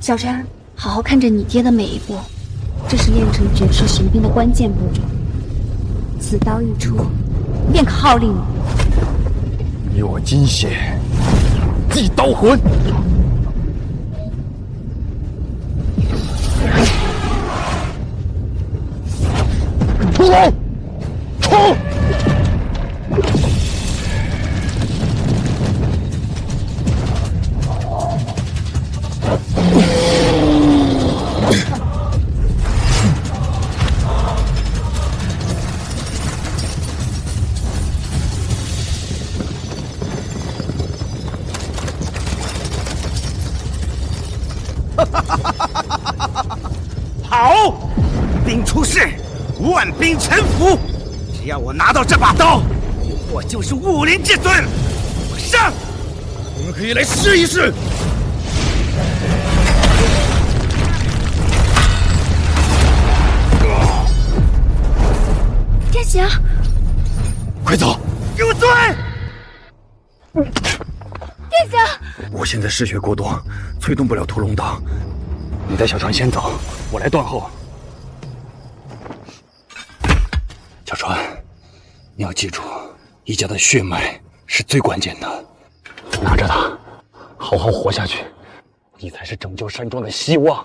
小川，好好看着你爹的每一步，这是练成绝世神兵的关键步骤。此刀一出，便可号令你。以我金血祭刀魂。出来！冲！好，兵出世，万兵臣服。只要我拿到这把刀，我就是武林至尊。我上！我们可以来试一试。天行，快走！给我追！天行，我现在失血过多，催动不了屠龙刀。你带小船先走，我来断后。小船，你要记住，一家的血脉是最关键的。拿着它，好好活下去，你才是拯救山庄的希望。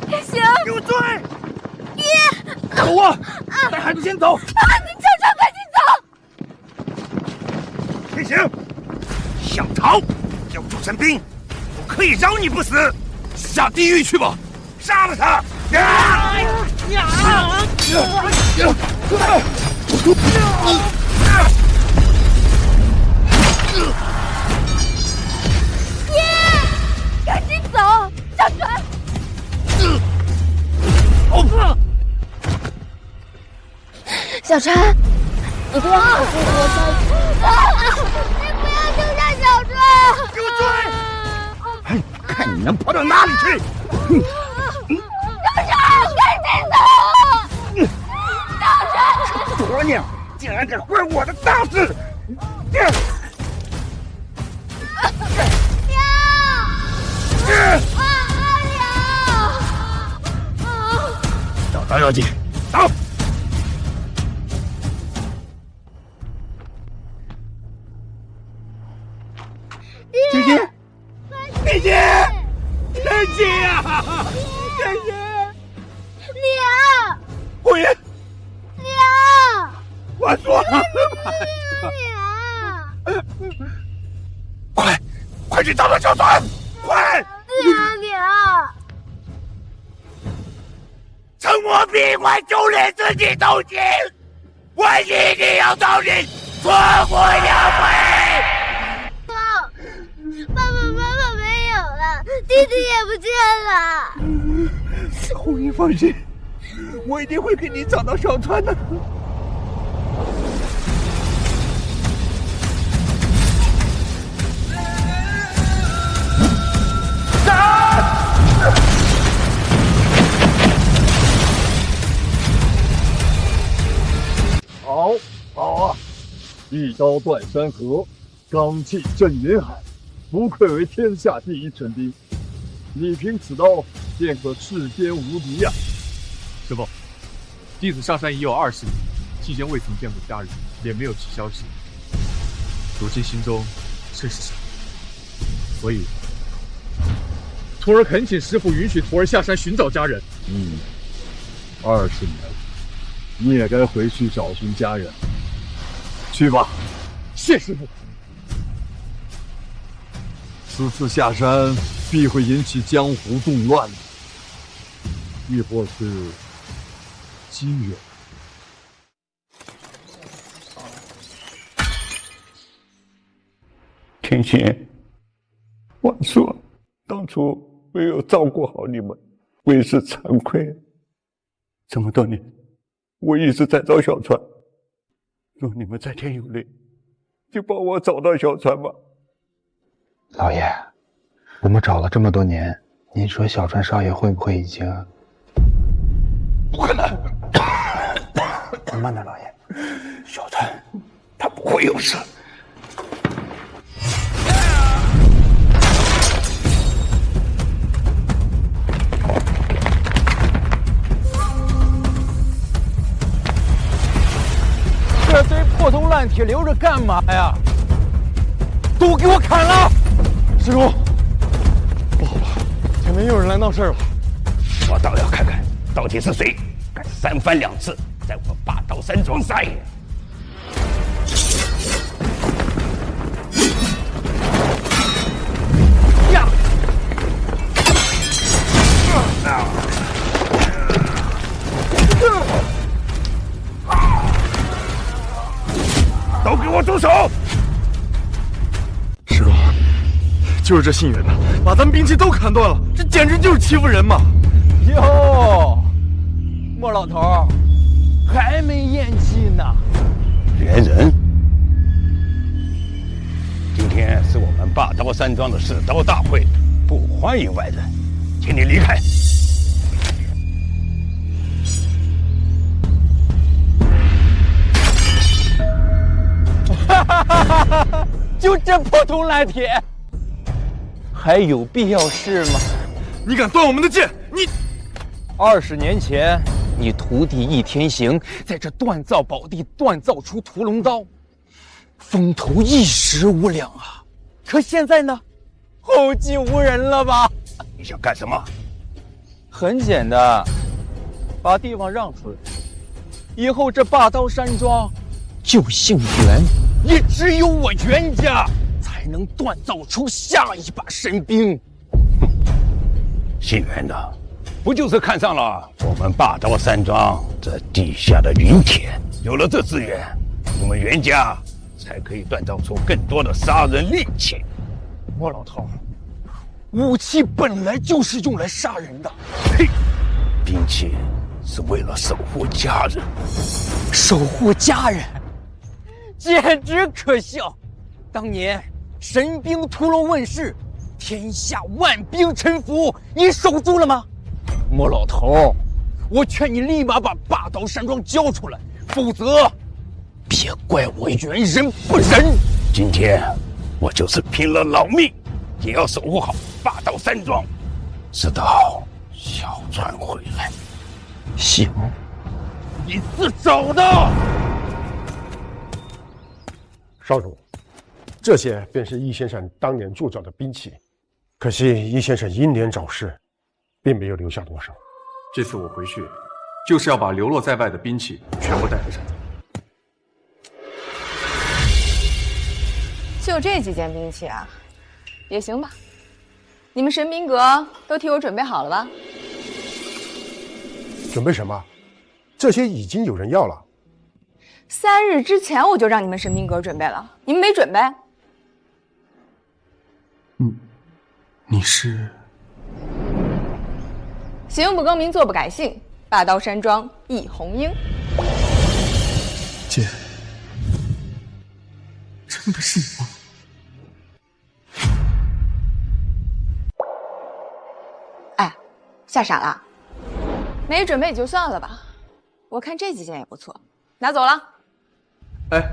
天行，给我追！爹，走啊！带孩子先走。你快紧走！天行，想逃，交出神兵，我可以饶你不死。下地狱去吧！杀了他！赶紧走，小船！小船，你不要好心活下去！你不要丢下小船！给我追！看你能跑到哪里去！小船，赶紧走！小船，这婆娘竟然敢坏我的大事！娘！找张小姐，走！姐姐，姐姐，天姐呀！天姐，娘，虎爷，娘，我说了，娘，快去找到小船，快！娘，趁我闭关修炼自己斗心，我一定要找你挫骨扬灰！爸爸妈妈没有了，弟弟也不见了。红衣放心，我一定会给你找到小船的。好，好啊！一刀断山河，罡气震云海，不愧为天下第一神兵。你凭此刀，便可世间无敌呀！师父，弟子下山已有20年，期间未曾见过家人，也没有其消息。如今心中甚是想，所以徒儿恳请师父允许徒儿下山寻找家人。20年，你也该回去找寻家人。去吧。谢师父。此次下山必会引起江湖动乱，亦或是机缘。天行，万说当初没有照顾好你们，为师惭愧。这么多年，我一直在找小船。若你们在天有灵，就帮我找到小船吧。老爷，我们找了这么多年，您说小川少爷会不会已经……不可能！慢点，老爷。小川，他不会有事。烂铁留着干嘛呀？都给我砍了！师公，不好了，前面又有人来闹事了。我倒要看看，到底是谁敢三番两次在我霸道山庄撒野。呀！都给我住手！师公，就是这姓袁的，把咱们兵器都砍断了，这简直就是欺负人嘛！哟，莫老头还没咽气呢。袁人，今天是我们霸刀山庄的试刀大会，不欢迎外人，请你离开。就这破铜烂铁，还有必要是吗？你敢断我们的剑？你20年前，你徒弟易天行在这锻造宝地锻造出屠龙刀，风头一时无两啊。可现在呢，后继无人了吧？你想干什么？很简单，把地方让出来，以后这霸刀山庄就姓袁。也只有我袁家才能锻造出下一把神兵。姓袁的，不就是看上了我们霸刀山庄这地下的云铁？有了这资源，我们袁家才可以锻造出更多的杀人利器。莫老头，武器本来就是用来杀人的。呸！兵器是为了守护家人。守护家人？简直可笑！当年神兵屠龙问世，天下万兵臣服，你守住了吗？莫老头，我劝你立马把霸刀山庄交出来，否则别怪我袁人不仁。今天我就是拼了老命，也要守护好霸刀山庄，直到小川回来。行，你自找的。少主，这些便是易先生当年铸造的兵器，可惜易先生英年早逝，并没有留下多少。这次我回去，就是要把流落在外的兵器全部带回山庄。就这几件兵器啊，也行吧。你们神兵阁都替我准备好了吧？准备什么？这些已经有人要了。3日之前我就让你们神兵阁准备了，你们没准备。你是？行不更名，坐不改姓，霸刀山庄易红英。姐，真的是你吗？哎，吓傻了？没准备也就算了吧，我看这几件也不错，拿走了。哎，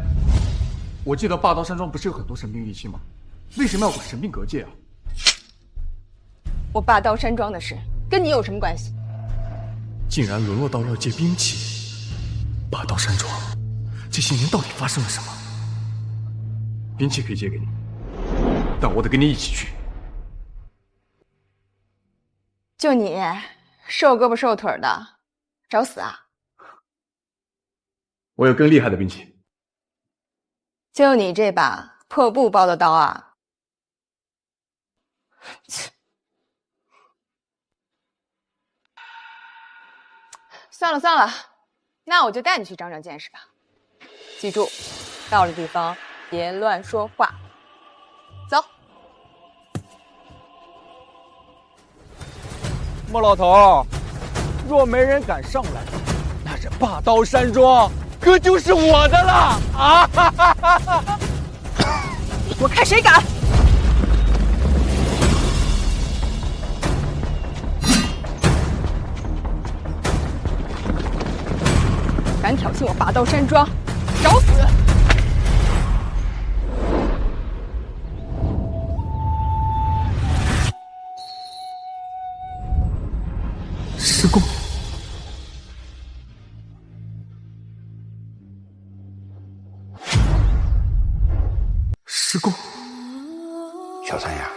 我记得霸刀山庄不是有很多神兵利器吗？为什么要管神兵阁借啊？我霸刀山庄的事跟你有什么关系？竟然沦落到要借兵器！霸刀山庄这些年到底发生了什么？兵器可以借给你，但我得跟你一起去。就你瘦胳膊瘦腿的，找死啊！我有更厉害的兵器。就你这把破布包的刀啊！算了算了，那我就带你去长长见识吧。记住，到了地方别乱说话。走。莫老头，若没人敢上来，那这霸刀山庄可就是我的了啊！我看谁敢！敢挑衅我霸刀山庄，找死！师公。师公，小川呀，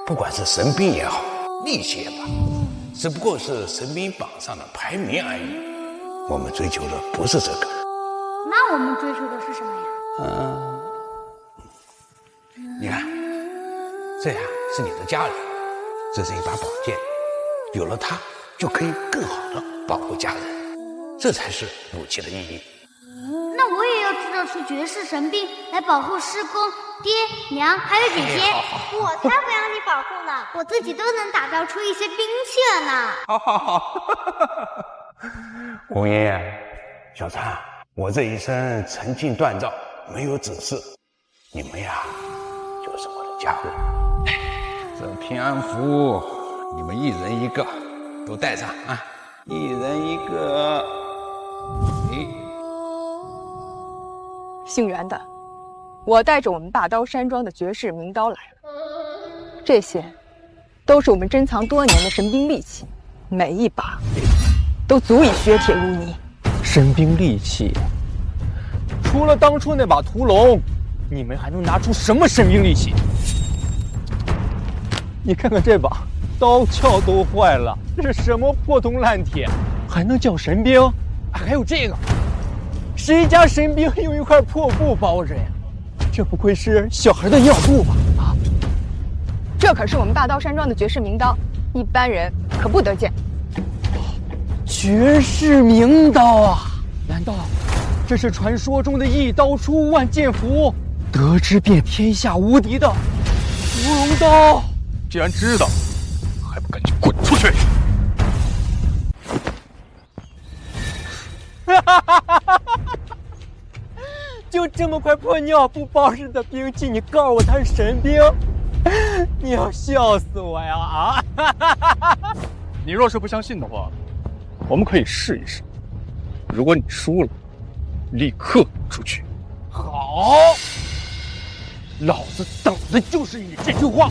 不管是神兵也好，利器也罢，只不过是神兵榜上的排名而已。我们追求的不是这个。那我们追求的是什么呀？你看，这呀是你的家人，这是一把宝剑，有了它就可以更好的保护家人，这才是武器的意义。那我也要制造出绝世神兵来保护师公、爹娘还有姐姐。我才不要你保护呢，我自己都能打造出一些兵器了呢。好，红爷爷，小川，我这一生陈劲锻造，没有子嗣，你们呀就是我的家人。这平安符，你们一人一个，都带上啊，一人一个。姓袁的，我带着我们霸刀山庄的绝世名刀来了。这些都是我们珍藏多年的神兵利器，每一把都足以削铁如泥。神兵利器，除了当初那把屠龙，你们还能拿出什么神兵利器？你看看这把，刀鞘都坏了，这是什么破铜烂铁，还能叫神兵？还有这个，谁家神兵用一块破布包着呀？这不愧是小孩的药布吧？啊，这可是我们霸刀山庄的绝世名刀，一般人可不得见。绝世名刀啊！难道这是传说中的一刀出万剑符，得之便天下无敌的屠龙刀？既然知道，还不赶紧滚出去！就这么块破尿布包着的兵器，你告诉我他是神兵？你要笑死我呀！啊！你若是不相信的话，我们可以试一试。如果你输了，立刻出去。好，老子等的就是你这句话。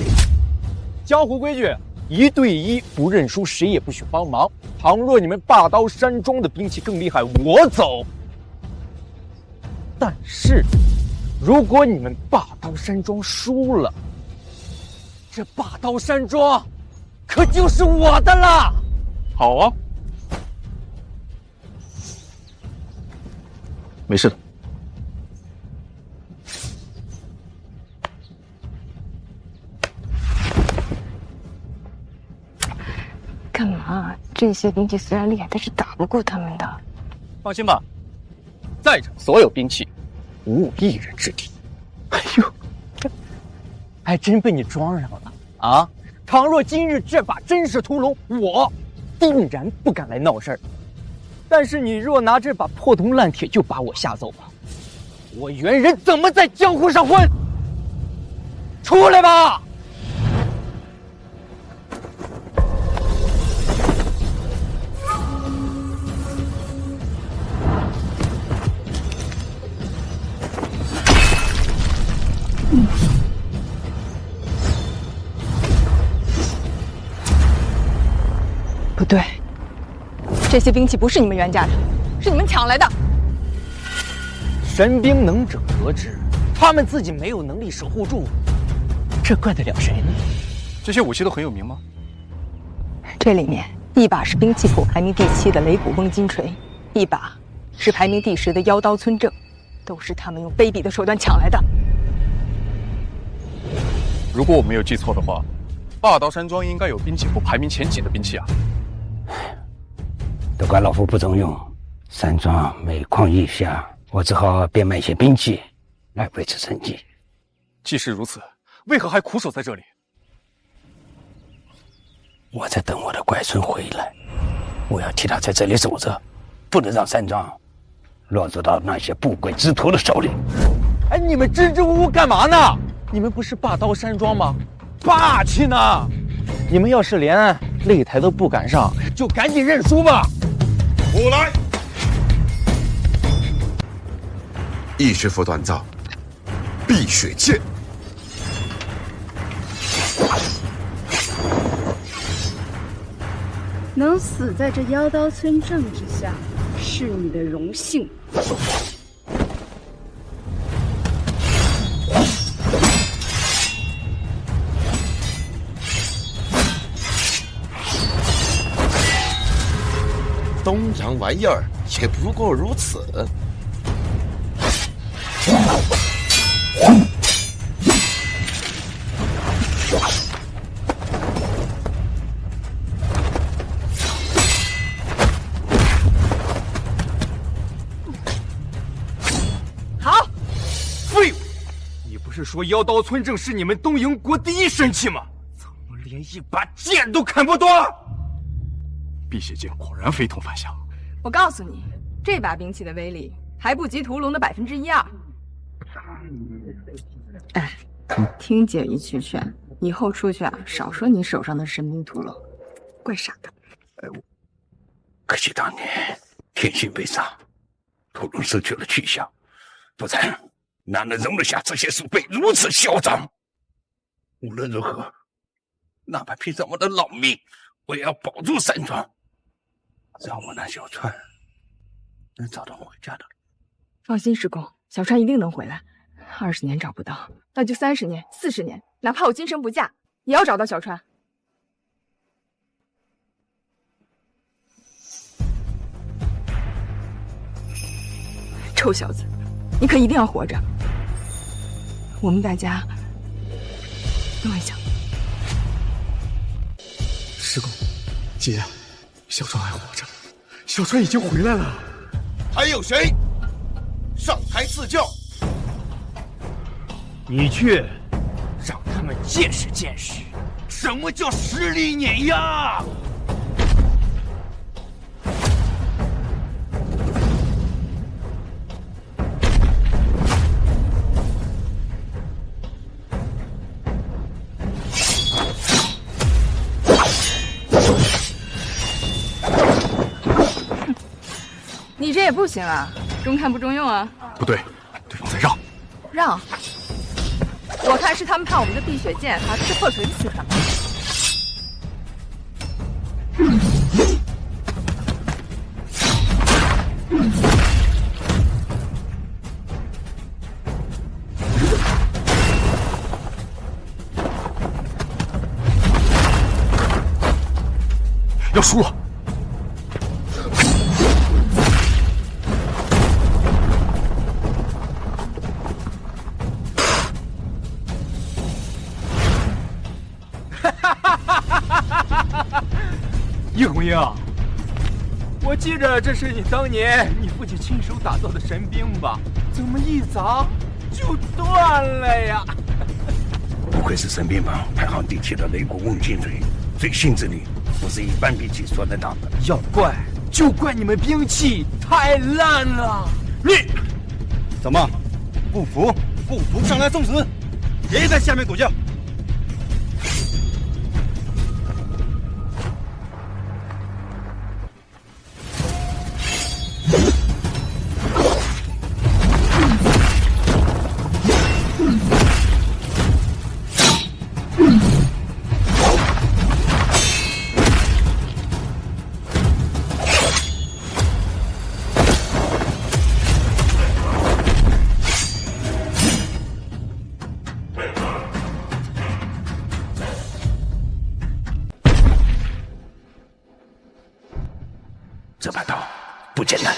江湖规矩，1对1，不认输，谁也不许帮忙。倘若你们霸刀山庄的兵器更厉害，我走。但是，如果你们霸刀山庄输了，这霸刀山庄可就是我的了。好啊，没事的。干嘛？这些兵器虽然厉害，但是打不过他们的。放心吧，在场所有兵器，无一人之敌。哎呦，还真被你装上了啊！倘若今日这把真是屠龙，我定然不敢来闹事儿。但是你若拿这把破铜烂铁就把我吓走了，我袁人怎么在江湖上混？出来吧！不对，这些兵器不是你们袁家的，是你们抢来的。神兵能者得之，他们自己没有能力守护住，这怪得了谁呢？这些武器都很有名吗？这里面一把是兵器谱排名第7的雷鼓瓮金锤，一把是排名第10的妖刀村正，都是他们用卑鄙的手段抢来的。如果我没有记错的话，霸刀山庄应该有兵器谱排名前几的兵器啊。都怪老夫不中用，山庄每况愈下，我只好变卖一些兵器来维持生计。既是如此，为何还苦守在这里？我在等我的乖孙回来，我要替他在这里守着，不能让山庄落入到那些不轨之徒的手里。哎，你们支支吾吾干嘛呢？你们不是霸刀山庄吗？霸气呢！你们要是连擂台都不敢上，就赶紧认输吧。我来。易师傅锻造，碧血剑。能死在这妖刀村正之下，是你的荣幸。东洋玩意儿也不过如此。好，废物！你不是说妖刀村正是你们东瀛国第一神器吗？怎么连一把剑都砍不断？辟邪剑果然非同凡响。我告诉你，这把兵器的威力还不及屠龙的1%-2%。哎，听姐一句劝，以后出去啊，少说你手上的神兵屠龙，怪傻的。可惜当年天心被杀，屠龙失去了去向，不然哪能容得下这些鼠辈如此嚣张？无论如何，哪怕拼上我的老命，我也要保住山庄，让我那小川能找到回家的路。放心，师公，小川一定能回来。20年找不到，那就30年、40年，哪怕我今生不嫁，也要找到小川。臭小子，你可一定要活着！我们大家都很想。师公，姐，小川还活着，小川已经回来了。还有谁？上台赐教！你去，让他们见识见识什么叫实力碾压！你这也不行啊，中看不中用啊！不对，对方在让。让？我看是他们怕我们的碧血剑还刺破唇刺他们。要输了！叶红英，我记着这是你当年你父亲亲手打造的神兵吧？怎么一砸就断了呀？不愧是神兵榜排行第7的雷国瓮金锤，最性之力不是一般兵器所能挡的。要怪就怪你们兵器太烂了！你怎么不服？不服上来送死！别在下面狗叫！这把刀不简单。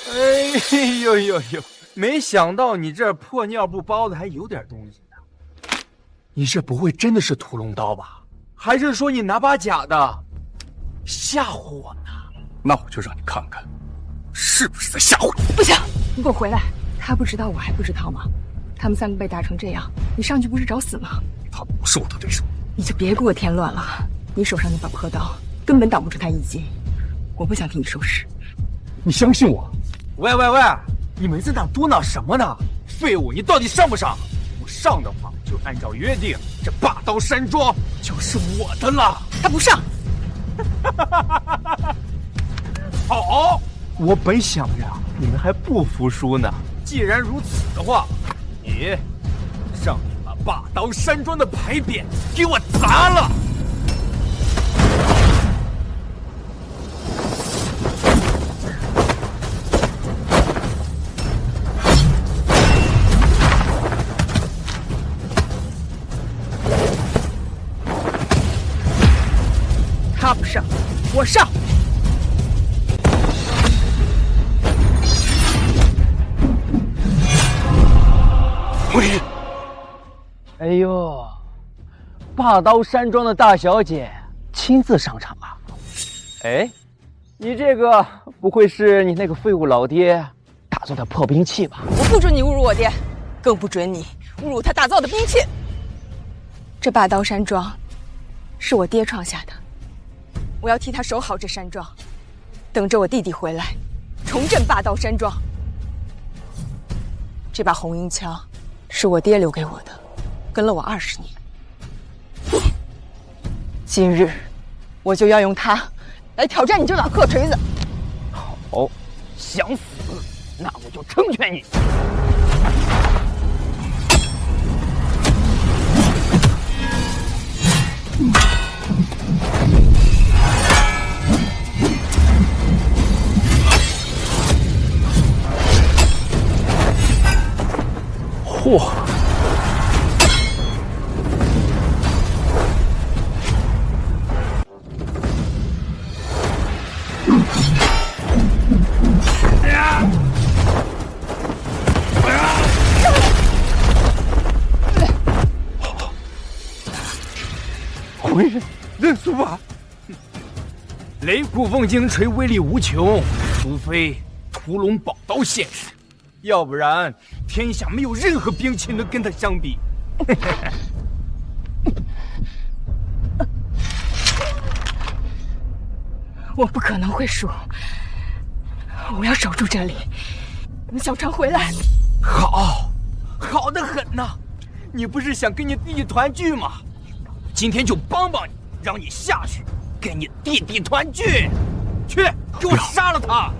哎呦呦呦！没想到你这破尿布包的还有点东西呢。你这不会真的是屠龙刀吧？还是说你拿把假的吓唬我呢？那我就让你看看，是不是在吓唬你？不行，你给我回来！他不知道，我还不知道吗？他们3个被打成这样，你上去不是找死吗？他不是我的对手。你就别给我添乱了。你手上那把破刀根本挡不住他一击。我不想替你收拾。你相信我？喂喂喂！你们在那嘟囔什么呢？废物！你到底上不上？不上的话，就按照约定，这霸刀山庄就是我的了。他不上。好，我本想着你们还不服输呢。既然如此的话，你上去把霸刀山庄的牌匾给我砸了！他不上，我上。哎呦，霸刀山庄的大小姐亲自上场啊！哎，你这个不会是你那个废物老爹打造的破兵器吧？我不准你侮辱我爹，更不准你侮辱他打造的兵器。这霸刀山庄是我爹创下的，我要替他守好这山庄，等着我弟弟回来，重振霸刀山庄。这把红缨枪是我爹留给我的，跟了我20年。今日我就要用它来挑战你这把破锤子。好，想死，那我就成全你。嚯！回认输吧！雷虎瓮精锤威力无穷，除非屠龙宝刀现世，要不然天下没有任何兵器能跟它相比。我不可能会输，我要守住这里，等小川回来。好得很呐！你不是想跟你弟弟团聚吗？今天就帮帮你，让你下去跟你弟弟团聚。去，给我杀了他！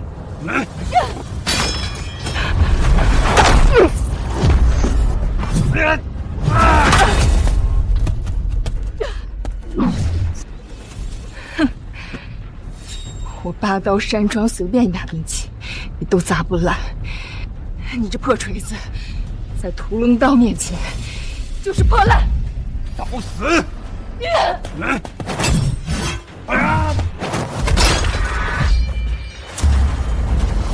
我霸刀山庄随便一把兵器，你都砸不烂。你这破锤子，在屠龙刀面前就是破烂。找死！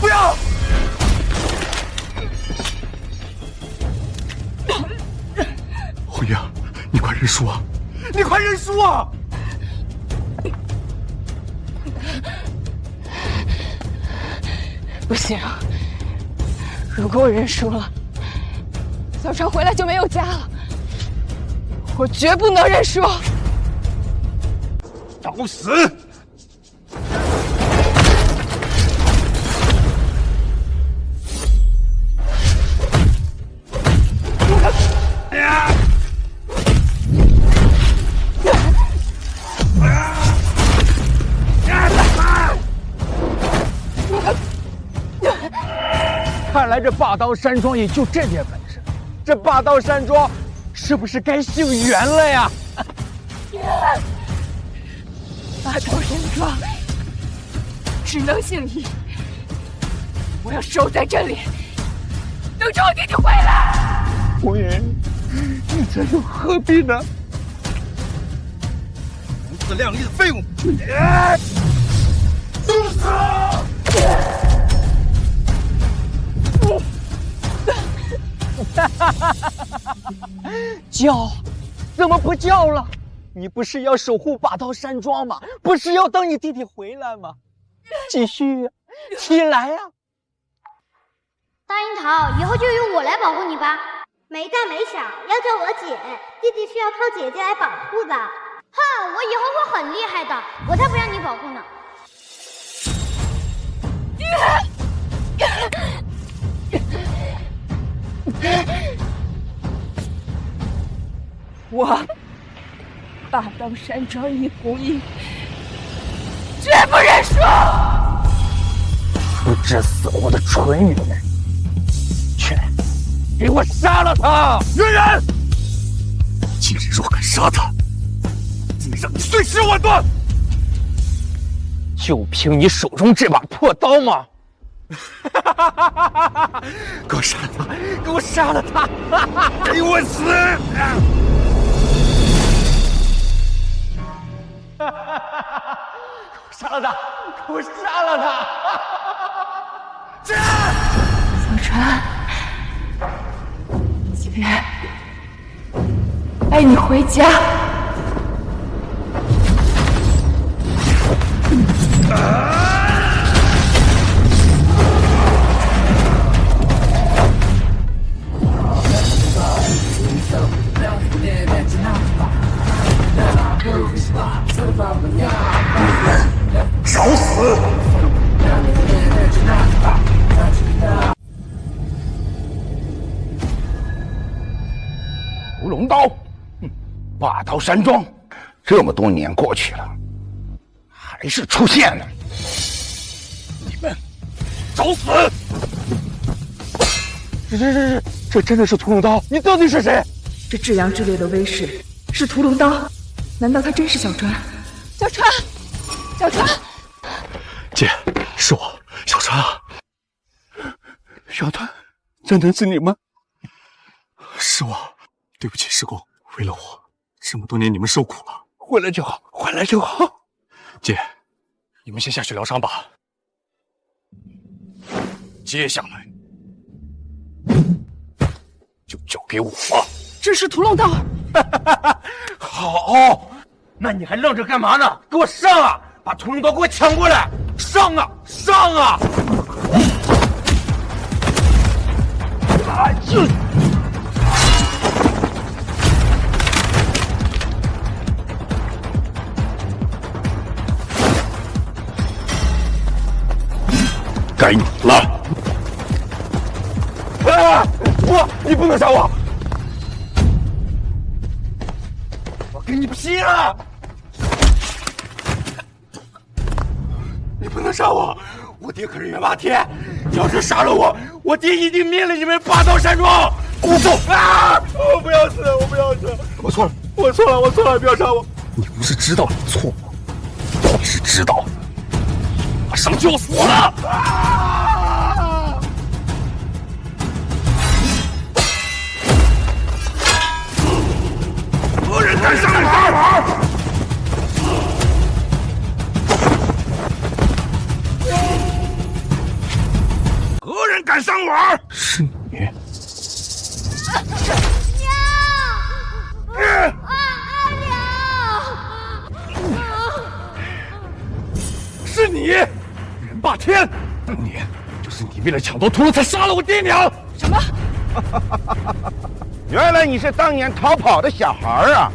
不要！辉呀，你快认输啊！你快认输啊！不行，如果我认输了，小川回来就没有家了。我绝不能认输！找死！看来这霸刀山庄也就这点本事，这霸刀山庄是不是该姓袁了呀？霸刀山庄只能姓尹，我要守在这里，等着我弟弟回来。红颜，你这又何必呢？不自量力的废物！住手！叫，怎么不叫了？你不是要守护霸刀山庄吗？不是要等你弟弟回来吗？继续呀，起来呀！大樱桃，以后就由我来保护你吧。没大没小，要叫我姐，弟弟是要靠姐姐来保护的。哼，我以后会很厉害的，我才不让你保护呢。我霸刀山庄尹红缨绝不认输！不知死活的蠢女人，去，给我杀了他！女人，今日若敢杀他，今让你碎尸万段！就凭你手中这把破刀吗？给我杀了他！给我杀了他！给我死！杀了他！给我杀了他！小川，姐，带你回家。找死！屠龙刀，霸道山庄，这么多年过去了，还是出现了。你们找死！这真的是屠龙刀？你到底是谁？这至阳之烈的威势是屠龙刀，难道他真是小川？小川，小川，姐，是我，小川啊！小川，真的是你吗？是我，对不起师公，为了我，这么多年你们受苦了。回来就好，回来就好。姐，你们先下去疗伤吧。接下来就交给我了。这是屠龙刀。好，那你还愣着干嘛呢？给我上啊！把屠龙刀给我抢过来！上啊！上啊！该你了！你不能杀我！我跟你拼了！你不能杀我！我爹可是元霸天，要是杀了我，我爹一定灭了你们霸道山庄！姑父啊！我不要死！我不要死！我错了，我错了，我错了！不要杀我！你不是知道你错吗？你是知道，马上就要死了！何人敢上马？何人敢上马？是你。是你，元霸天！当年就是你为了抢夺屠龙才杀了我爹娘！什么？原来你是当年逃跑的小孩啊！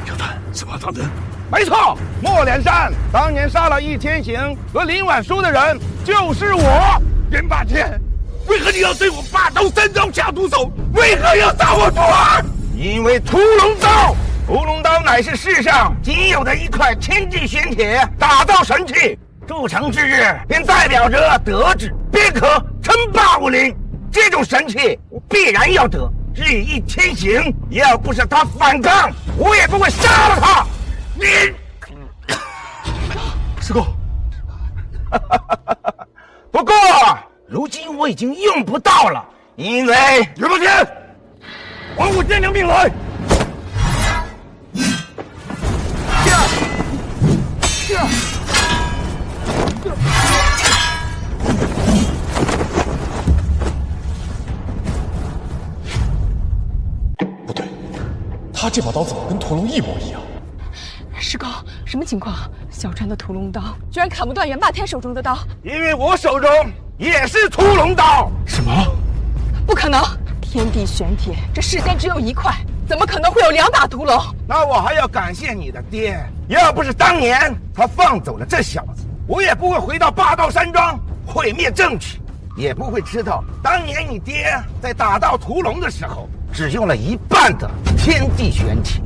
小川，什么当真？没错，莫连山当年杀了易天行和林晚书的人就是我，元霸天。为何你要对我霸道山庄下毒手？为何要杀我徒儿？因为屠龙刀，屠龙刀乃是世上仅有的一块天地玄铁，打造神器。铸成之日，便代表着得之，便可称霸武林。这种神器，我必然要得。至于易天行，要不是他反抗，我也不会杀了他。你，师公。不过，如今我已经用不到了，因为元霸天，还我爹娘命来！不对，他这把刀怎么跟屠龙一模一样？师公，什么情况？小川的屠龙刀居然砍不断元霸天手中的刀，因为我手中也是屠龙刀。什么？不可能！天地玄铁，这世间只有一块，怎么可能会有两把屠龙？那我还要感谢你的爹，要不是当年他放走了这小子，我也不会回到霸道山庄毁灭正气，也不会知道当年你爹在打到屠龙的时候只用了一半的天地玄铁。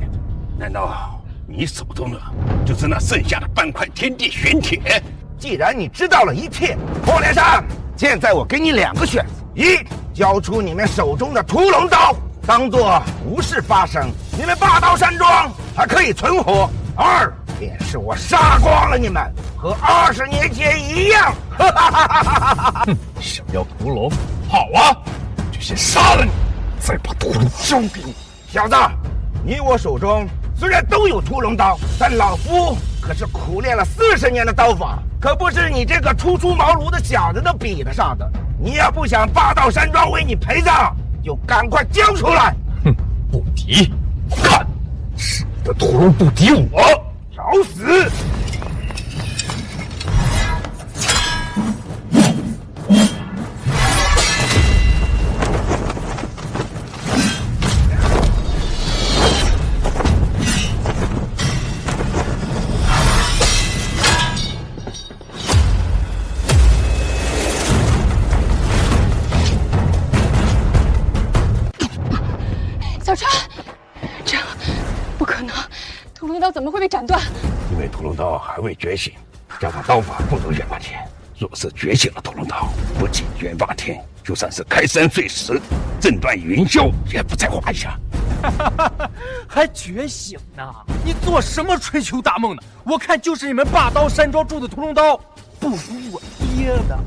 难道你手中的就是那剩下的半块天地玄铁？既然你知道了一切，莫连山，现在我给你两个选择：一，交出你们手中的屠龙刀，当作无事发生，你们霸道山庄还可以存活；二，便是我杀光了你们，和20年前一样。想要屠龙，好啊，就先杀了你，再把屠龙交给你。小子，你我手中虽然都有屠龙刀，但老夫可是苦练了40年的刀法，可不是你这个初出茅庐的小子能比得上的。你要不想霸道山庄为你陪葬，就赶快交出来！哼，不提，看的屠龙不敌我，找死！小川，这不可能，屠龙刀怎么会被斩断？因为屠龙刀还未觉醒，加上刀法不如元霸天。若是觉醒了屠龙刀，不仅元霸天，就算是开山碎石、震断云霄也不在话下。还觉醒呢？你做什么春秋大梦呢？我看就是你们霸刀山庄铸的屠龙刀不如我爹的。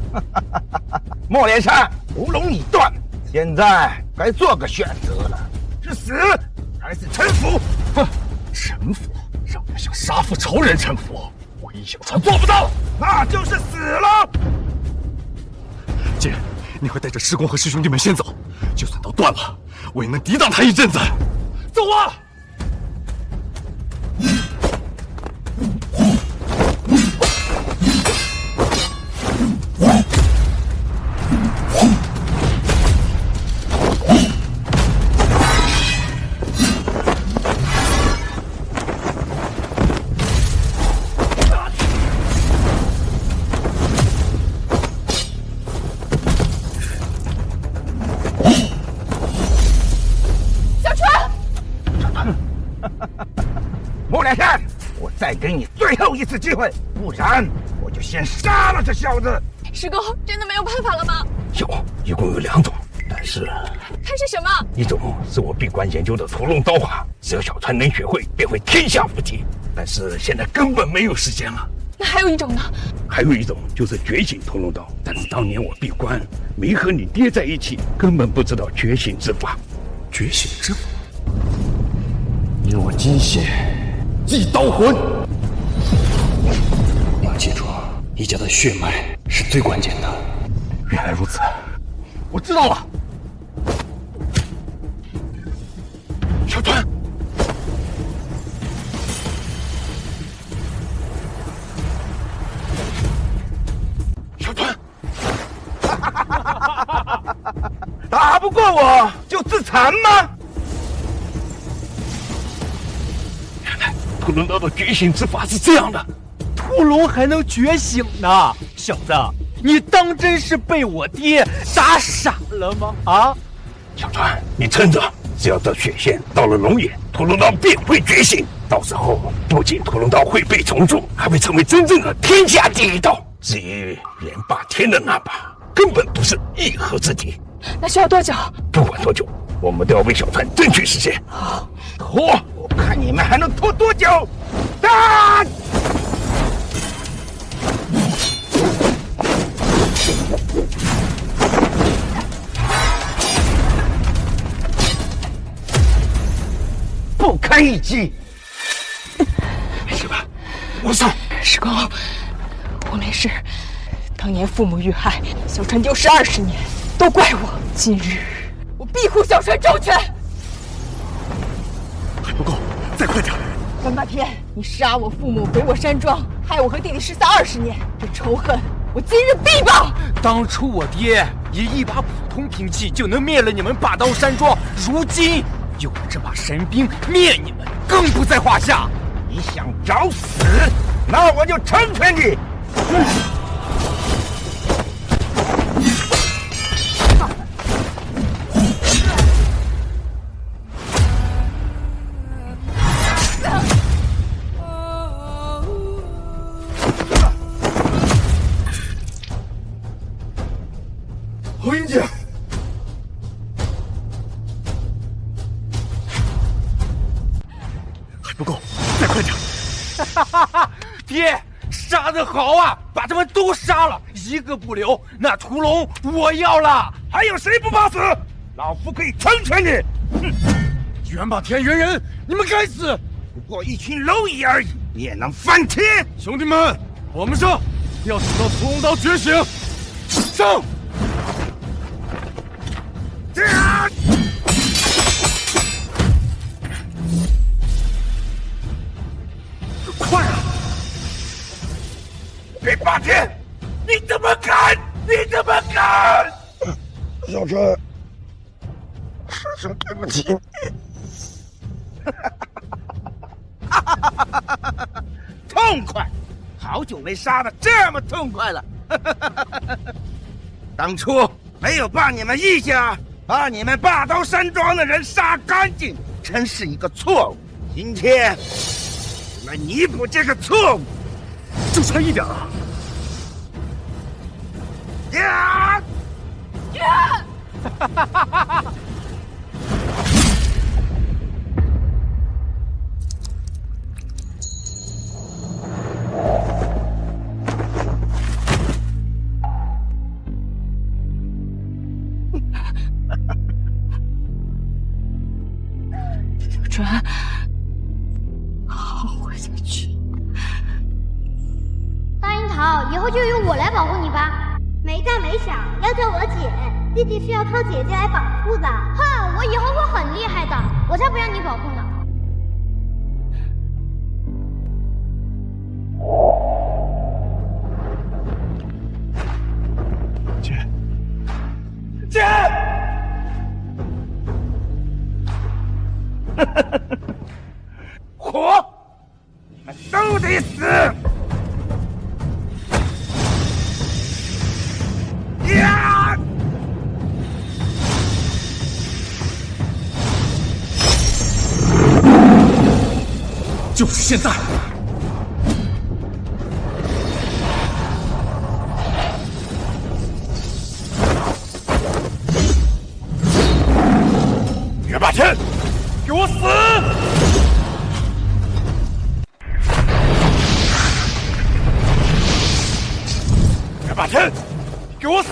莫连山，屠龙已断，现在该做个选择了。是死还是臣服？哼，臣服，让我向杀父仇人臣服，我易小川做不到，那就是死了。既然你会带着师公和师兄弟们先走，就算刀断了，我也能抵挡他一阵子。走啊！莫连山，我再给你最后一次机会，不然我就先杀了这小子。师公，真的没有办法了吗？一共有2种，但是它是什么？一种是我闭关研究的屠龙刀法，只要小川能学会，便会天下无敌。但是现在根本没有时间了。那还有一种呢？还有一种就是觉醒屠龙刀，但是当年我闭关没和你爹在一起，根本不知道觉醒之法。觉醒之法，以我金血祭刀魂。你要记住，一家的血脉是最关键的。原来如此，我知道了。小川，小川，打不过我就自残吗？原来屠龙刀的觉醒之法是这样的。屠龙还能觉醒呢，小子，你当真是被我爹打傻了吗？啊，小川，你撑着，只要这血线到了龙眼，屠龙刀便会觉醒。到时候不仅屠龙刀会被重铸，还会成为真正的天下第一刀。至于元霸天的那把，根本不是一合之敌。那需要多久？不管多久，我们都要为小川争取时间。拖，我看你们还能拖多久！啊！不堪一击。没事吧？我上。师公，我没事。当年父母遇害，小川丢失20年，都怪我。今日我庇护小川周全。还不够，再快点！元霸天，你杀我父母，毁我山庄，害我和弟弟失散20年，这仇恨我今日必报！当初我爹以一把普通兵器就能灭了你们霸刀山庄，如今有了这把神兵灭你们，更不在话下。你想找死，那我就成全你！侯英姐，还不够，再快点！爹，杀得好啊，把他们都杀了，一个不留。那屠龙我要了，还有谁不怕死？老夫可以成全你！哼，元霸天元人，你们该死！不过一群蝼蚁而已，也能翻天！兄弟们，我们上，要等到屠龙刀觉醒，上！这样。霸天，你怎么敢？你怎么敢？小春，师兄对不起你。痛快！好久没杀的这么痛快了。当初没有把你们一家、把你们霸刀山庄的人杀干净，真是一个错误。今天来弥补这个错误，就差一点了。呀！呀！小川，好好活下去。大樱桃，以后就由我来保护你吧。没大没小，要叫我姐。弟弟是要靠姐姐来保护的。哼，我以后会很厉害的，我才不让你保护呢。姐，姐！活，你们都得死！呀！就是现在！岳霸天，给我死！岳霸天，给我死！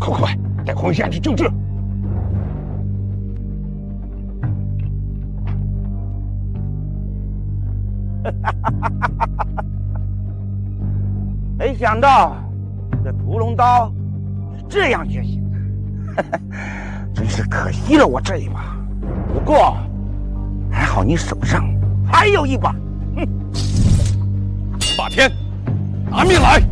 快，带黄夏去救治！没想到这屠龙刀是这样觉醒的，真是可惜了我这一把。不过还好你手上还有一把。哼！霸天，拿命来！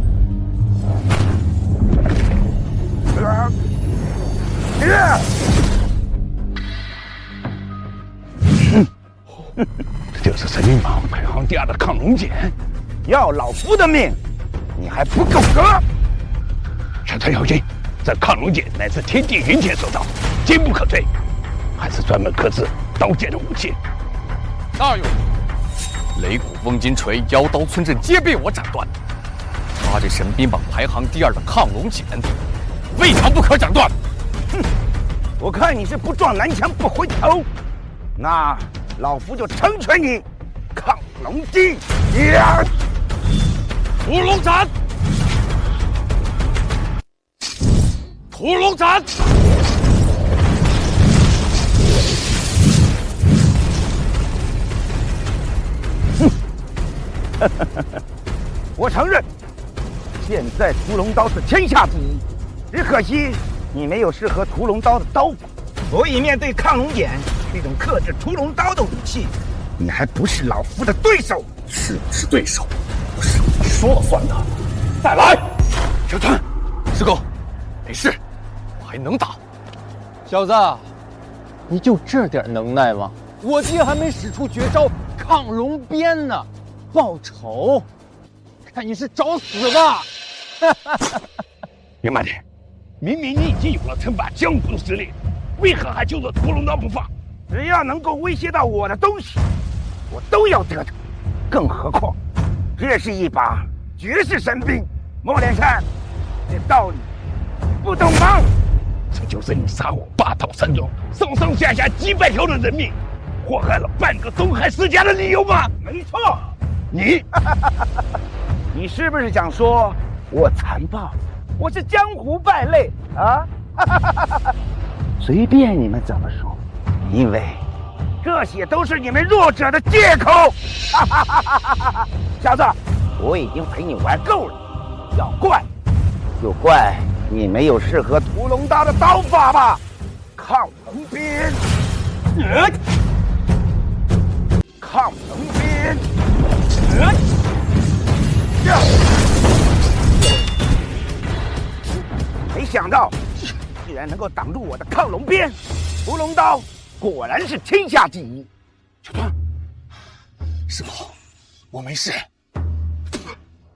这就是神兵榜排行第2的亢龙锏，要老夫的命，你还不够格！山川小心，这亢龙锏乃是天地云天所造，坚不可摧，还是专门刻制刀剑的武器。大勇，雷鼓风金锤、妖刀村阵皆被我斩断，他这神兵榜排行第2的亢龙锏，未尝不可斩断。哼，我看你是不撞南墙不回头，那老夫就成全你亢龙锏！呀！屠龙斩！屠龙斩！我承认，现在屠龙刀是天下第一，只可惜你没有适合屠龙刀的刀法，所以面对亢龙锏这种克制屠龙刀的武器，你还不是老夫的对手。是不是对手，不是你说了算的。再来，小川，师哥，没事，我还能打。小子，你就这点能耐吗？我爹还没使出绝招亢龙鞭呢，报仇，看你是找死吧！明白点，明明你已经有了称霸江湖的实力，为何还揪着屠龙刀不放？只要能够威胁到我的东西，我都要得逞。更何况，这是一把绝世神兵。莫连山，这道理不懂吗？这就是你杀我霸道山庄上上下下几百条的人命，祸害了半个东海世家的理由吗？没错，你是不是想说我残暴，我是江湖败类啊？随便你们怎么说，因为这些都是你们弱者的借口！小子，我已经陪你玩够了，要怪就怪你没有适合屠龙刀的刀法吧？亢龙鞭，亢龙鞭，没想到居然能够挡住我的亢龙鞭，屠龙刀果然是天下第一。小川，师傅，我没事，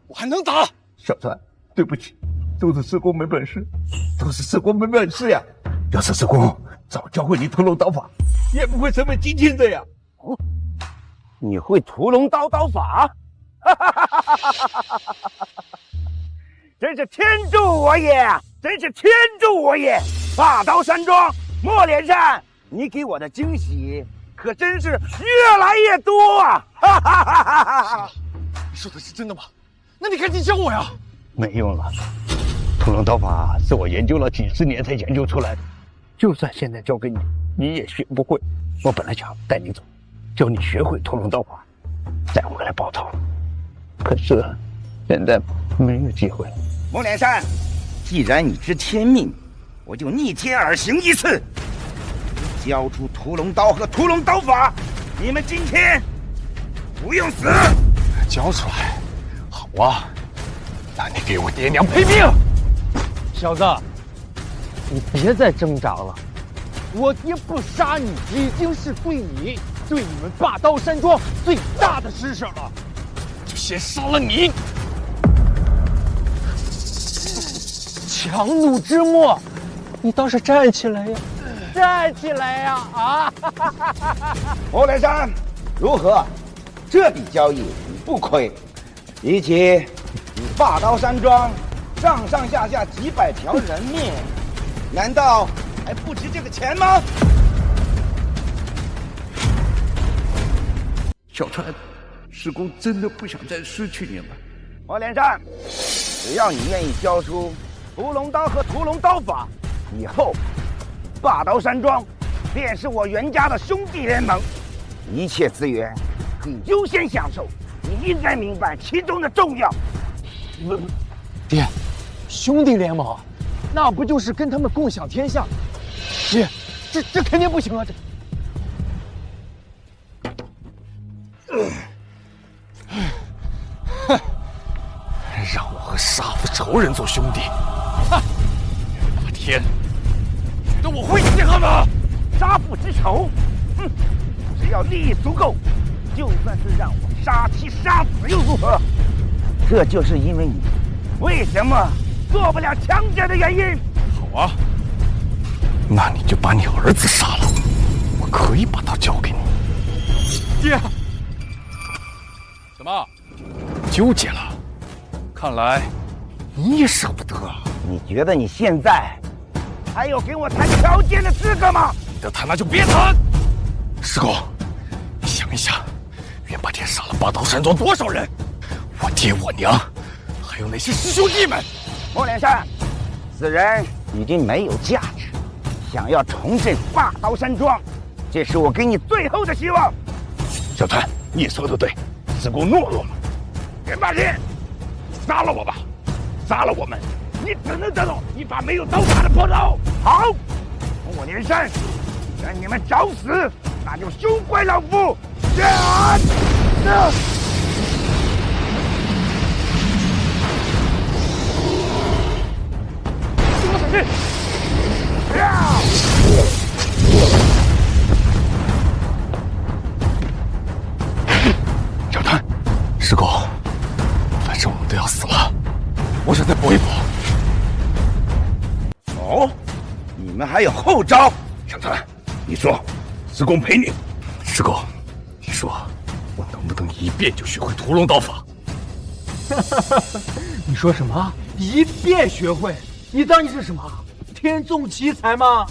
我还能打。小川，对不起，都是师公没本事，都是师公没本事呀！要是师公早教会你屠龙刀法，也不会成为今天这样。哦，你会屠龙刀刀法？真是天助我也！真是天助我也！霸刀山庄，莫连山，你给我的惊喜可真是越来越多啊！你说的是真的吗？那你赶紧教我呀！没用了，屠龙刀法是我研究了几十年才研究出来的，就算现在教给你，你也学不会。我本来想带你走，教你学会屠龙刀法，再回来报仇，可是现在没有机会了。莫连山，既然你知天命，我就逆天而行一次，交出屠龙刀和屠龙刀法，你们今天不用死。交出来，好啊，那你给我爹娘赔命！小子，你别再挣扎了，我爹不杀你，已经是对你、对你们霸刀山庄最大的施舍了。就先杀了你！强弩之末，你倒是站起来呀！站起来呀！啊！莫连山，如何？这笔交易你不亏，比起你霸刀山庄上上下下几百条人命，难道还不值这个钱吗？小川，师公真的不想再失去你了。莫连山，只要你愿意交出屠龙刀和屠龙刀法，以后霸刀山庄便是我袁家的兄弟联盟，一切资源可以优先享受。你应该明白其中的重要。爹，兄弟联盟，那不就是跟他们共享天下？爹，这肯定不行啊！让我和杀父仇人做兄弟，哼！那天，觉得我会稀罕吗？杀父之仇，哼！只要利益足够，就算是让我杀妻杀子又如何？这就是因为你为什么做不了强者的原因。好啊，那你就把你儿子杀了，我可以把他交给你。爹，怎么纠结了？看来你也舍不得啊！你觉得你现在还有给我谈条件的资格吗？你得谈那就别谈。师公，你想一想，袁霸天杀了霸刀山庄多少人？我爹我娘，还有那些师兄弟们。莫连山，此人已经没有价值。想要重振霸刀山庄，这是我给你最后的希望。小川，你说的对，师公懦弱了。袁霸天，杀了我吧，杀了我们，你只能得到一把没有刀法的破刀。好，莫连山，既然你们找死，那就休怪老夫。小川，师公，反正我们都要死了，我想再搏一搏。哦，你们还有后招？小川，你说，师公陪你。师公，你说我能不能一遍就学会屠龙刀法？你说什么？一遍学会？你当你是什么天纵奇才吗？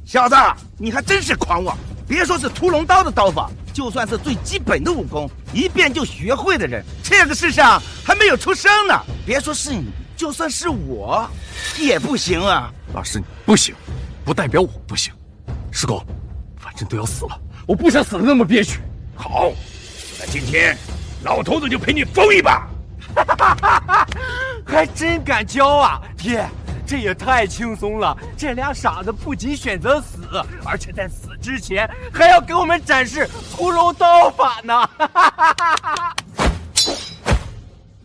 小子，你还真是狂妄！别说是屠龙刀的刀法，就算是最基本的武功，一遍就学会的人，这个世上还没有出生呢。别说是你，就算是我，也不行啊。那是你不行，不代表我不行。师公，反真的要死了，我不想死的那么憋屈。好，那今天老头子就陪你疯一把。还真敢教啊，爹！这也太轻松了。这俩傻子不仅选择死，而且在死之前还要给我们展示屠龙刀法呢。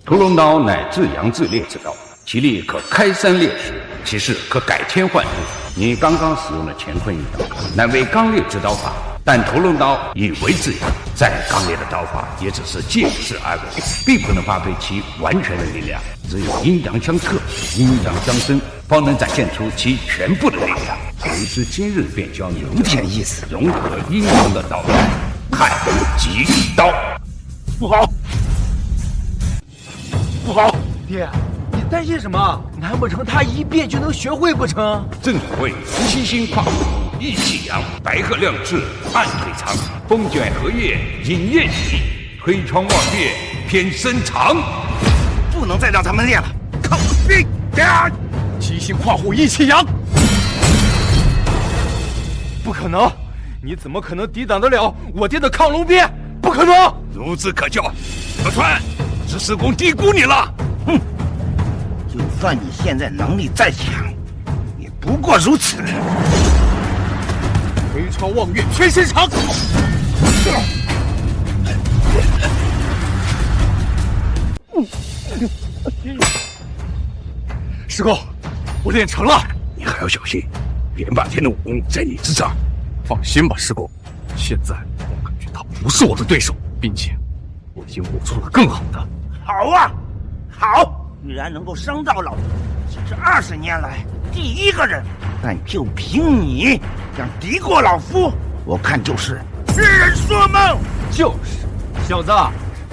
屠龙刀乃至阳至烈之刀，其力可开山裂石，其势可改天换日。你刚刚使用的乾坤一刀，乃为刚烈之刀法，但屠龙刀以为至阳，再刚烈的刀法也只是借势而为，并不能发挥其完全的力量。只有阴阳相克，阴阳相生，方能展现出其全部的力量。为之今日便教你有点意思，融合阴阳的刀法，太极刀。不好，不好，爹！你担心什么？难不成他一变就能学会不成？正所谓七星跨虎，意气扬，白鹤亮翅，暗腿长，风卷荷叶引雁起，推窗望月偏身长。不能再让他们练了，靠兵！七星跨虎，意气扬！不可能！你怎么可能抵挡得了我爹的亢龙鞭？不可能！孺子可教，小川，是师公低估你了。哼！就算你现在能力再强，也不过如此。推窗望月，偏身长。师公，我练成了。你还要小心，元霸天的武功在你之上。放心吧，师公。现在我感觉他不是我的对手，并且我已经悟出了更好的。好啊，好！居然能够伤到老夫，这是20年来第一个人。但就凭你想敌过老夫，我看就是痴人说梦。就是，小子。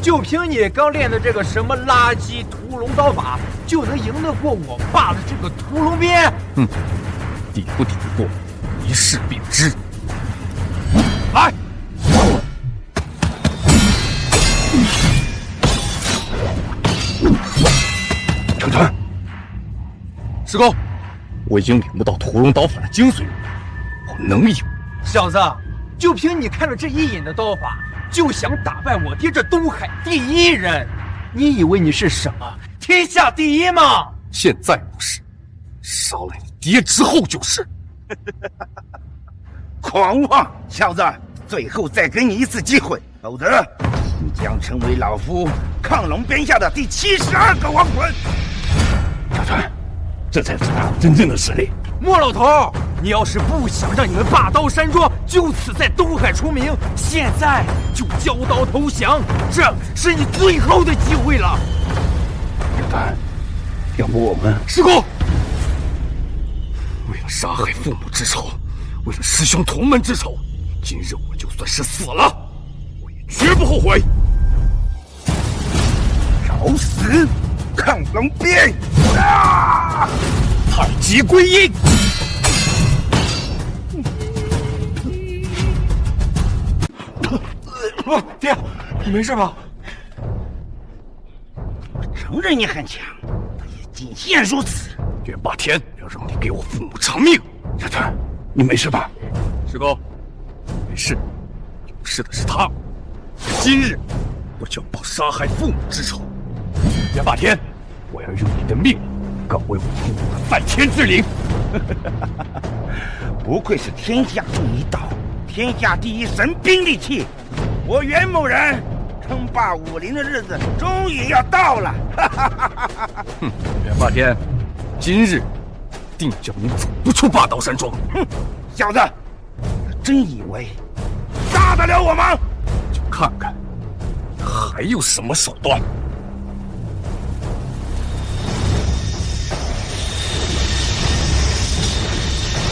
就凭你刚练的这个什么垃圾屠龙刀法，就能赢得过我爸的这个屠龙鞭？抵不抵得过，一试便知。来，小川，师公，我已经领悟到屠龙刀法的精髓，我能赢。小子，就凭你看着这一眼的刀法，就想打败我爹这东海第一人，你以为你是什么天下第一吗？现在不是，杀了你爹之后就是。狂妄小子，最后再给你一次机会，否则你将成为老夫亢龙鞭下的第72个亡魂。小川，这才是他真正的实力。莫老头，你要是不想让你们霸刀山庄就此在东海出名，现在就交刀投降，这是你最后的机会了。小川，要不我们……师公，为了杀害父母之仇，为了师兄同门之仇，今日我就算是死了，我也绝不后悔。找死！亢龙鞭！啊！太极归阴！爹，你没事吧？我承认你很强，但也仅限如此。元霸天要让你给我父母偿命。小川，你没事吧？师公，没事，有事的是他。今日我就要报杀害父母之仇。元霸天，我要用你的命告慰我父母的犯天之灵。不愧是天下第一刀，天下第一神兵利器。我袁某人称霸武林的日子终于要到了。元霸天，今日定叫你走不出霸刀山庄。小子，真以为杀得了我吗？就看看还有什么手段。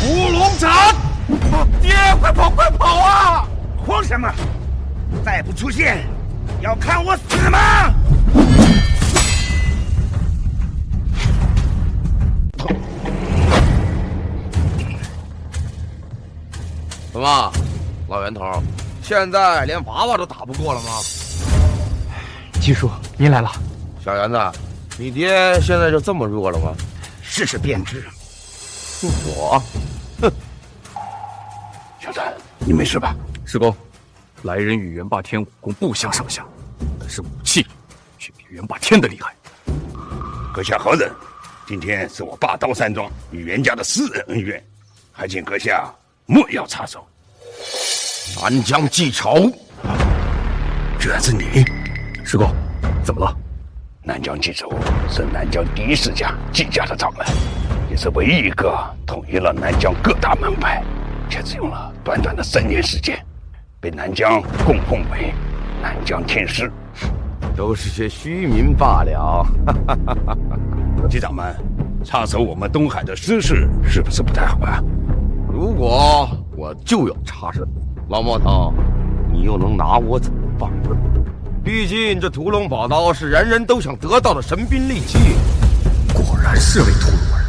屠龙斩！爹，快跑快跑啊！慌什么？再不出现，要看我死吗？怎么，老袁头，现在连娃娃都打不过了吗？七叔，您来了。小袁子，你爹现在就这么弱了吗？试试便知。我，哼，小川，你没事吧？师公，来人与元霸天武功不相上下，但是武器却比元霸天的厉害。阁下何人？今天是我霸刀山庄与袁家的私人恩怨，还请阁下莫要插手。南疆记仇，居然是你！师公，怎么了？南疆记仇是南疆第一世家季家的掌门，也是唯一一个统一了南疆各大门派，却只用了短短的3年时间，被南疆供奉为南疆天师。都是些虚名罢了。季掌门，插手我们东海的私事是不是不太好啊？如果我就要插手，老莫头，你又能拿我怎么办？毕竟这屠龙宝刀是人人都想得到的神兵利器。果然是位屠龙人。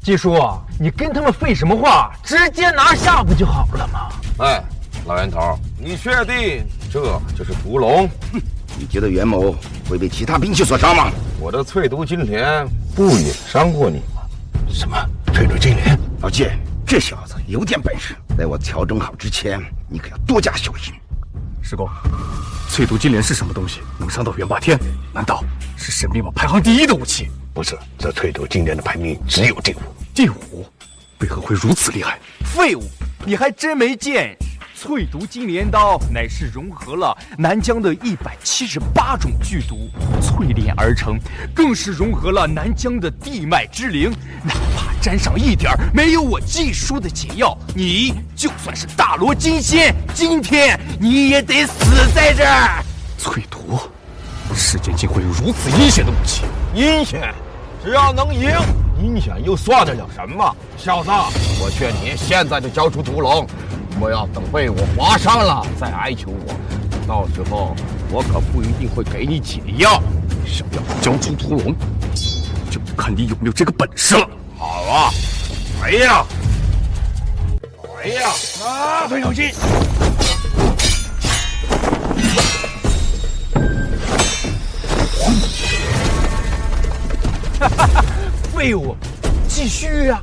季叔，你跟他们废什么话？直接拿下不就好了吗？哎，老袁头，你确定这就是屠龙？你觉得袁某会被其他兵器所伤吗？我的淬毒金莲不也伤过你吗？什么淬毒金莲？老季，这小子有点本事，在我调整好之前，你可要多加小心。师公，淬毒金莲是什么东西？能伤到元霸天？难道是神兵网排行第1的武器？不是，这淬毒金莲的排名只有第5。第5？为何会如此厉害？废物，你还真没见识！淬毒金莲刀乃是融合了南疆的178种剧毒淬炼而成，更是融合了南疆的地脉之灵。哪怕沾上一点没有我季叔的解药，你就算是大罗金仙，今天你也得死在这儿。淬毒，世间竟会有如此阴险的武器！阴险，只要能赢，阴险又算得了什么？小子，我劝你现在就交出屠龙。不要等被我划伤了再哀求我，到时候我可不一定会给你解药。想要交出屠龙，就看你有没有这个本事了。好啊，来呀，来呀！小队有心。哈哈哈！废物，继续呀，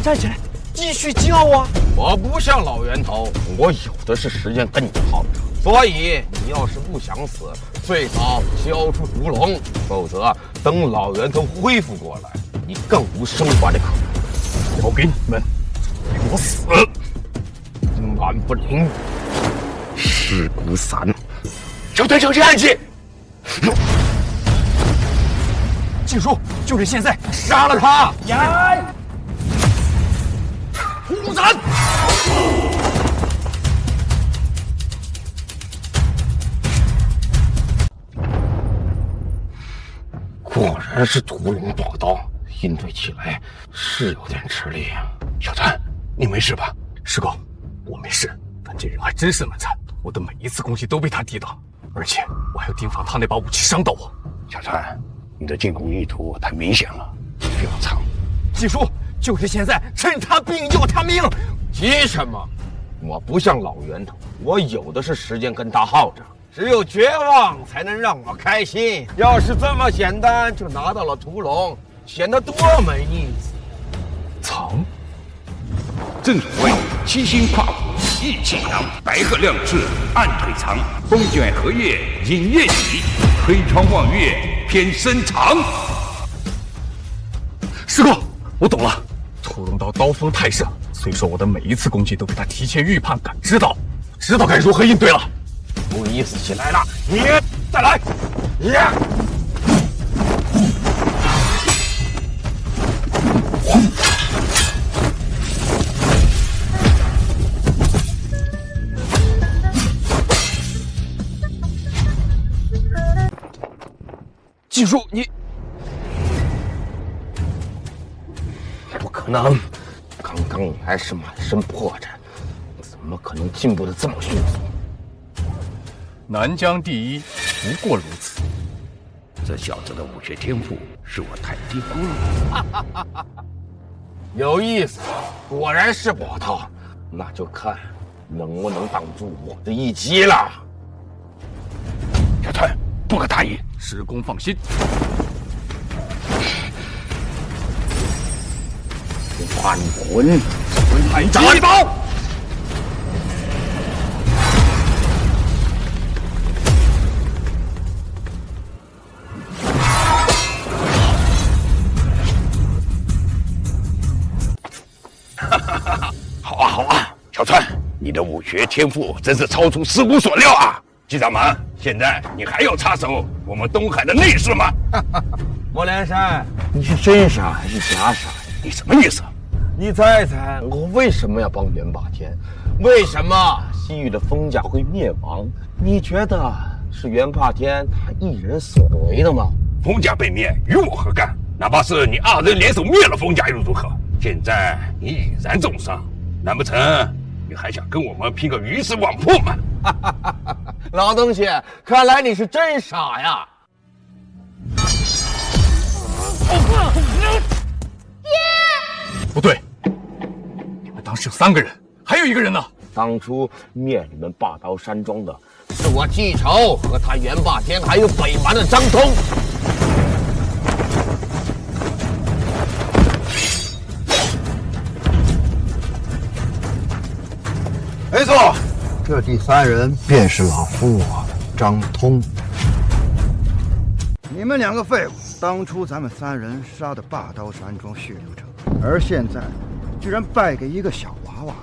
站起来！继续叫啊！我不像老袁头，我有的是时间跟你耗着，所以你要是不想死，最早交出屠龙，否则等老袁头恢复过来，你更无生还的可能。交给你们，给我死！蛮不灵，尸骨散。小队小心暗器！季叔，就是现在，杀了他！呀！屠斩！果然是屠龙宝刀，应对起来是有点吃力啊。小川，你没事吧？师公，我没事，但这人还真是蛮残，我的每一次攻击都被他抵挡，而且我还要提防他那把武器伤到我。小川，你的进攻意图太明显了，需要藏。季叔，就是现在，趁他病要他命！急什么？我不像老袁头，我有的是时间跟他耗着。只有绝望才能让我开心。要是这么简单就拿到了屠龙，显得多没意思。藏，正所谓七星跨虎，意气扬，白鹤亮翅，暗腿长，风卷荷叶引月起，推窗望月偏深长。师公，我懂了。屠龙刀刀锋太盛，虽说我的每一次攻击都被他提前预判感知到，知道该如何应对了。不意思起来了，你再来！呀！季叔，你不可能！刚刚还是满身破绽，怎么可能进步的这么迅速？南疆第一，不过如此。这小子的武学天赋是我太低估了。有意思，果然是宝刀，那就看能不能挡住我的一击了。小川，不可大意。师公放心。还魂，魂太极一刀。好啊，好啊，小川，你的武学天赋真是超出师姑所料啊！季掌门，现在你还要插手我们东海的内事吗？莫连山，你是真傻还是假傻？你什么意思？你猜猜我为什么要帮元霸天？为什么西域的封家会灭亡？你觉得是元霸天他一人所为的吗？封家被灭与我何干？哪怕是你二人联手灭了封家又如何？现在你已然重伤，难不成你还想跟我们拼个鱼死网破吗？老东西，看来你是真傻呀！不对，你们当时有3个人，还有1个人呢。当初灭你们霸刀山庄的是我季仇和他元霸天，还有北蛮的张通。没错，这第3人便是老夫我张通。你们2个废物，当初咱们3人杀的霸刀山庄血流成河，而现在居然败给一个小娃娃，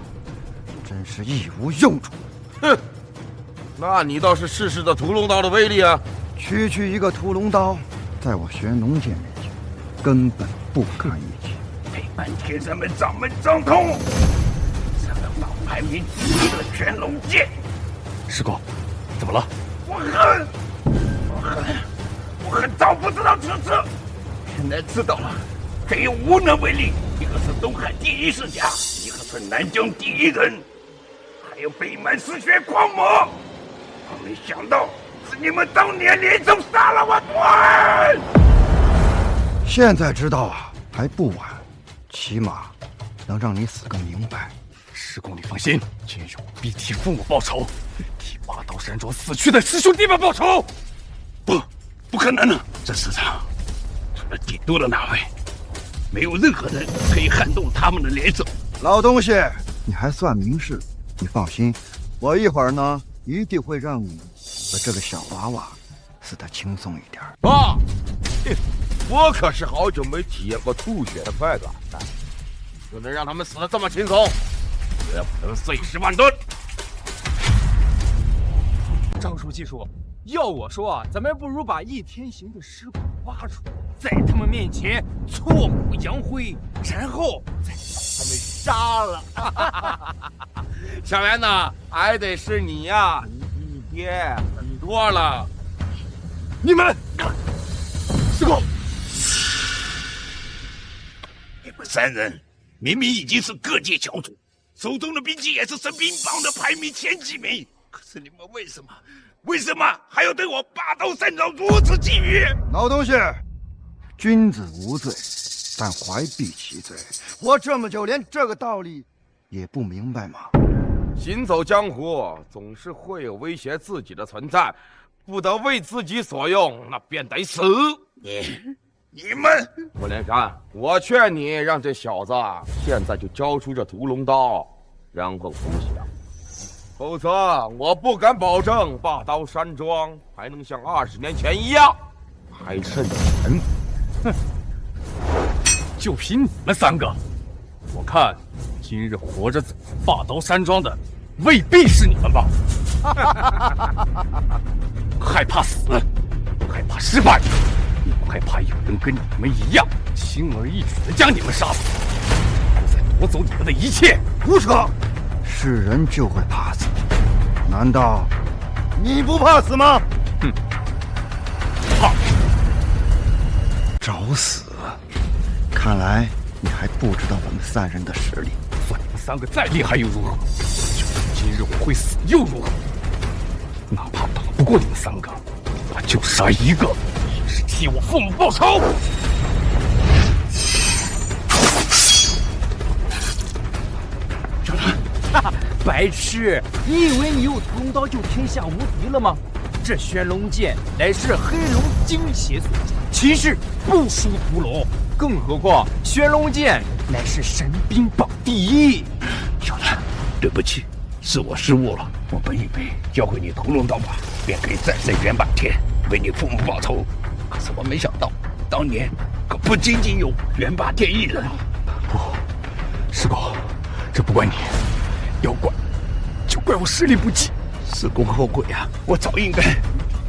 真是一无用处。哼，那你倒是试试这屠龙刀的威力啊！区区一个屠龙刀，在我玄龙剑面前，根本不堪一击。北蛮天山门掌门张通，这个老排名第1的玄龙剑。师公，怎么了？我恨早不知道此事，现在知道了，这又无能为力。一个是东海第1世家，一个是南疆第1人，还有北蛮嗜血狂魔。我没想到是你们当年联手杀了我团。现在知道啊，还不晚，起码能让你死个明白。师公，你放心，今日我必替父母报仇，替霸刀山庄死去的师兄弟们报仇。不可能了！这世上除了帝都的那位，没有任何人可以撼动他们的联手。老东西，你还算明事？你放心，我一会儿呢，一定会让你和这个小娃娃死得轻松一点。爸，我可是好久没体验过吐血的快感了，就能让他们死得这么轻松，绝不能碎尸万段。张书记说，要我说啊，咱们不如把易天行的尸骨挖出来，在他们面前挫骨扬灰，然后再把他们杀了。小袁呐，还得是你呀，你比你爹狠多了。你们，师公，你们3人明明已经是各界翘楚，手中的兵器也是神兵帮的排名前几名，可是你们为什么还要对我霸刀山庄如此觊觎？老东西，君子无罪，但怀璧其罪。活这么久，连这个道理也不明白吗？行走江湖，总是会有威胁自己的存在，不得为自己所用，那便得死。你们，莫连山，我劝你让这小子现在就交出这屠龙刀，然后分享。否则，我不敢保证霸刀山庄还能像20年前一样还剩人。哼，就凭你们3个，我看今日活着走霸刀山庄的未必是你们吧？害怕死，害怕失败，又害怕有人跟你们一样轻而易举地将你们杀死，然后再夺走你们的一切。胡扯！是人就会怕死，难道你不怕死吗？哼，怕。找死！看来你还不知道我们3人的实力。算你们3个再厉害又如何？就算今日我会死又如何？哪怕打不过你们3个，我就杀1个，也是替我父母报仇。小团，哈哈，白痴！你以为你有屠龙刀就天下无敌了吗？这玄龙剑乃是黑龙精血所铸，其势不输屠龙。更何况玄龙剑乃是神兵榜第1。小川，对不起，是我失误了。我本以为教会你屠龙刀法，便可以战胜袁霸天，为你父母报仇。可是我没想到，当年可不仅仅有袁霸天一人。不，师公，这不怪你，要怪就怪我实力不济。师公后悔啊！我早应该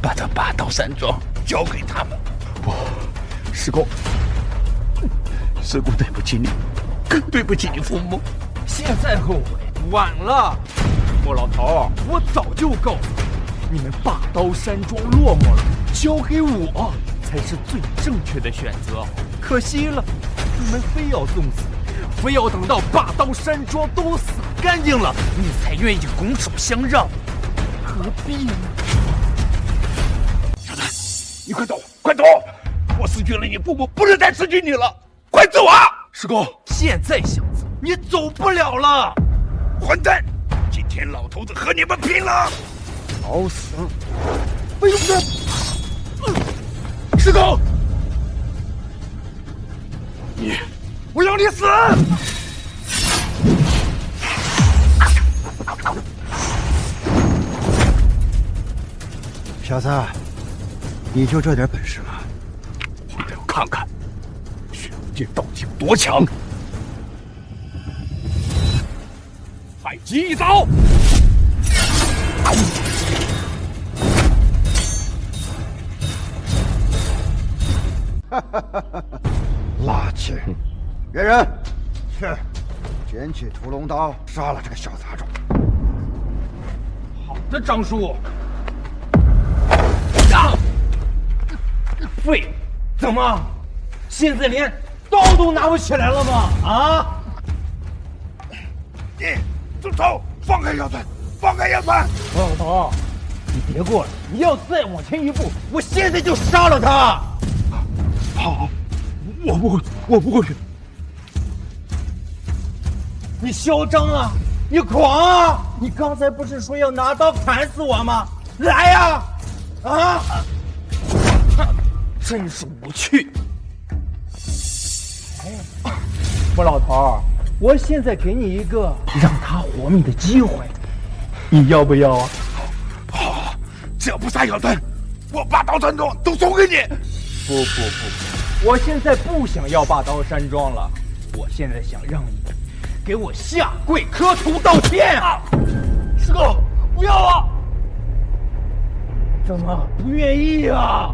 把这8道山庄交给他们。不，师公，师公对不起你，更对不起你父母。现在后悔晚了。莫老头，我早就告诉你，你们霸刀山庄落寞了，交给我才是最正确的选择。可惜了，你们非要送死，非要等到霸刀山庄都死干净了，你才愿意拱手相让，何必呢？小子，你快走，快走！我失去了你父母，不能再失去你了，快走啊！师公，现在想走，你走不了了。混蛋！今天老头子和你们拼了！好死！哎呦，师公，我要你死！小子，你就这点本事吗？我要看看玄武界到底有多强！太极一刀！垃圾！猿人，是，捡起屠龙刀，杀了这个小杂种。好的，张叔。呀！废物，怎么，现在连刀都拿不起来了吗？啊！你住手！放开小川！放开小川！王老头，你别过来！你要再往前一步，我现在就杀了他！好，我不会去。你嚣张啊！你狂啊！你刚才不是说要拿刀砍死我吗？来呀！啊！真是无趣！哎，莫老头，我现在给你一个让他活命的机会，你要不要啊？好，只要不杀小川，我霸刀山庄都送给你。不，我现在不想要霸刀山庄了，我现在想让你给我下跪磕头道歉。师公，不要啊！怎么不愿意啊？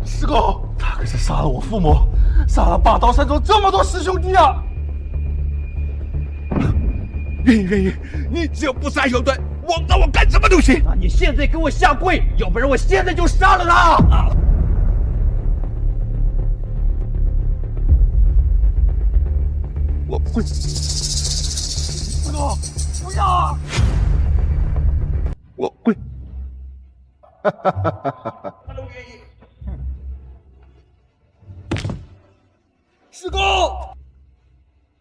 师公，他可是杀了我父母，杀了霸刀山庄这么多师兄弟啊！愿意，你只要不杀小川，让我干什么都行。那你现在给我下跪，要不然我现在就杀了他！我不会。师公，不要啊！我会。他都愿意。师公，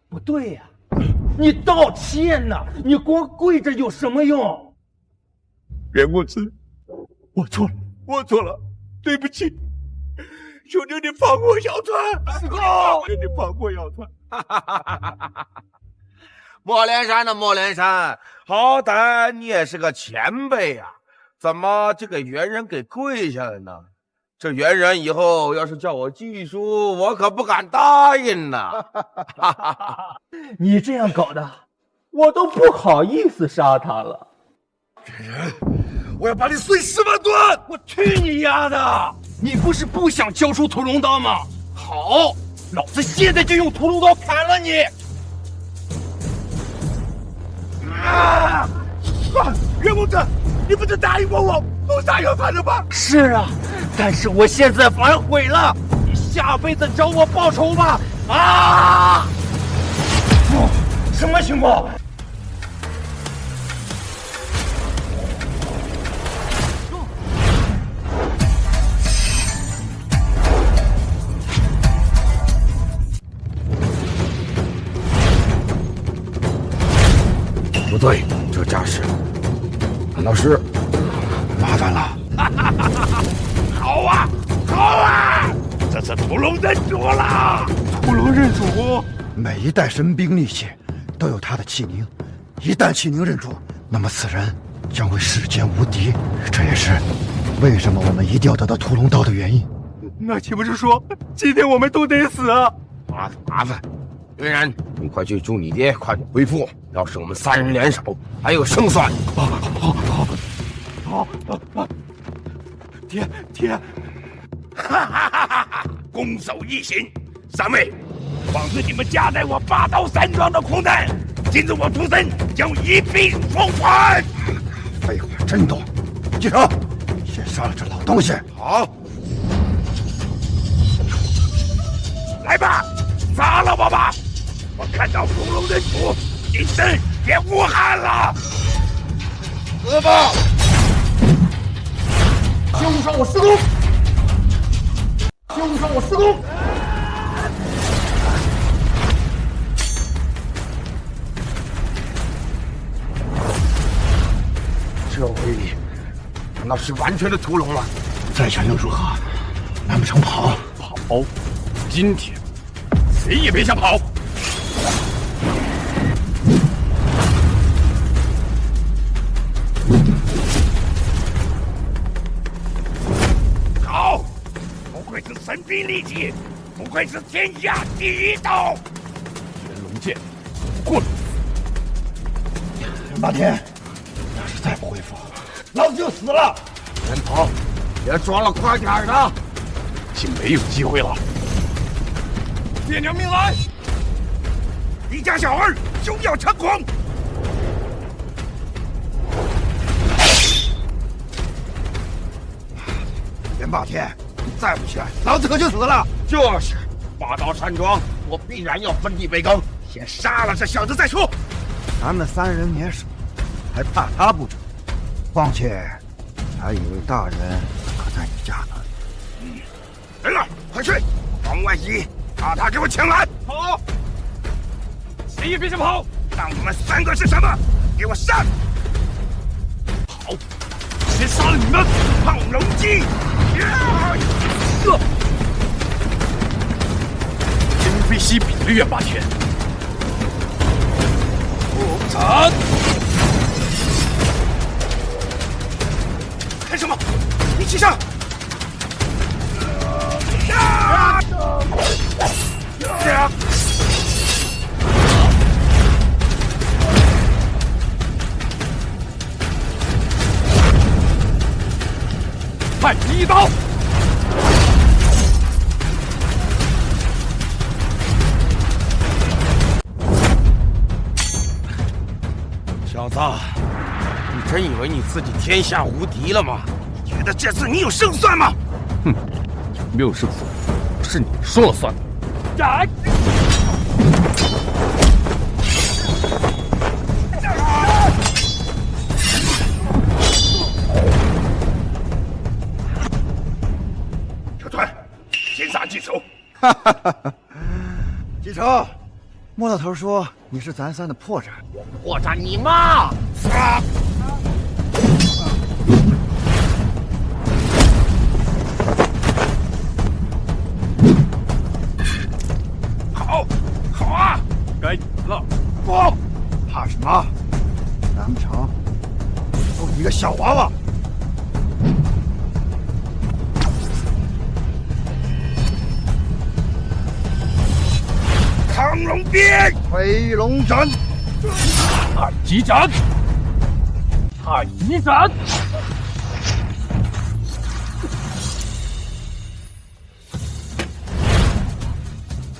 不对呀，你道歉呐！你光跪着有什么用？袁公子，我错了，对不起，求求你放过小川！师公，求你放过小川！莫连山的莫连山，好歹你也是个前辈呀，怎么就给猿人给跪下了呢？这猿人以后要是叫我记书，我可不敢答应呐。你这样搞的，我都不好意思杀他了。猿人，我要把你碎10万吨！我去你丫的！你不是不想交出屠龙刀吗？好，老子现在就用屠龙刀砍了你！袁公子，你不是答应过我不杀小川的吗？是啊，但是我现在反悔了，你下辈子找我报仇吧！啊！什么情况？不对，这架势，难道是麻烦了？好啊，这次屠龙认主了！屠龙认主，每一代神兵利器都有他的气凝，一旦气凝认住，那么此人将为世间无敌。这也是为什么我们一定要得到屠龙刀的原因。那岂不是说今天我们都得死啊？麻烦，云然，你快去祝你爹快点恢复。要是我们3人联手，还有胜算。好，爹，哈哈哈哈！攻守一心，3位，放自你们夹在我霸道山庄的苦难，今日我屠神将一并奉还。废话真多，记住，先杀了这老东西。好，来吧，杀了我吧！我看到屠龙人主，今生也无憾了。死吧！休伤我师公！休伤我师公！这威力，难道是完全的屠龙吗？再强又如何？难不成跑？跑！今天谁也别想跑！好，不愧是神兵利器，不愧是天下第一刀。玄龙剑，过来！马天，要是再不恢复，老子就死了！人头，别装了，快点的！已经没有机会了。爹娘命来！你家小儿休要猖狂！连霸天，你再不起来，老子可就死了！就是，霸道山庄，我必然要分地为羹，先杀了这小子再说。咱们3人联手，还怕他不成？况且，还以为大人可在你家呢。人呢？快去！往外移，把他给我抢来！好，谁也别想跑！让我们3个是什么？给我上！好，先杀了你们！胖龙姬！今非昔比的愿霸天。不斩！干什么？一起上！太极一刀！小子，你真以为你自己天下无敌了吗？觉得这次你有胜算吗？哼，有没有胜算，是你说了算的。斩！小川，先杀记仇。哈哈哈哈！记仇，莫老头说你是咱3的破绽。破绽你妈！杀！好啊！该你了。不，怕什么？难不成就你一个小娃娃？亢龙鞭，飞龙斩，太极斩，太极斩。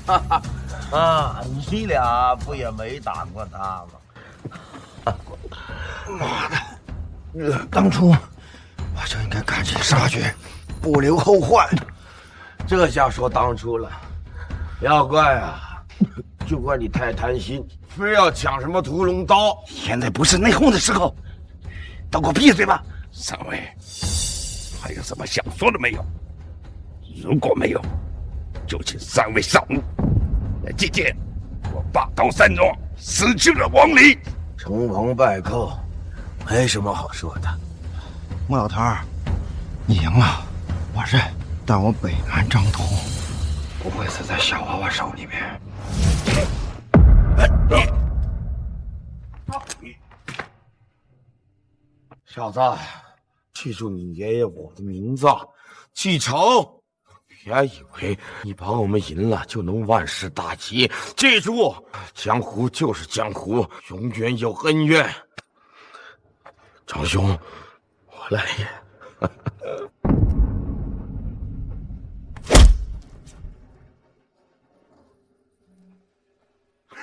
哈哈啊！你俩不也没打过他吗？妈的！当初我就应该赶尽杀绝，不留后患。这下说当初了，要怪啊，就怪你太贪心，非要抢什么屠龙刀。现在不是内讧的时候，都给我闭嘴吧！3位，还有什么想说的没有？如果没有，就请3位上路。今天我霸道山庄失去了王离，成王败寇，没什么好说的。莫老头儿，你赢了，我认。但我北蛮张图不会死在小娃娃手里面。小子，记住你爷爷我的名字，记仇！别以为你把我们赢了就能万事大吉。记住，江湖就是江湖，永远有恩怨。长兄，我来也。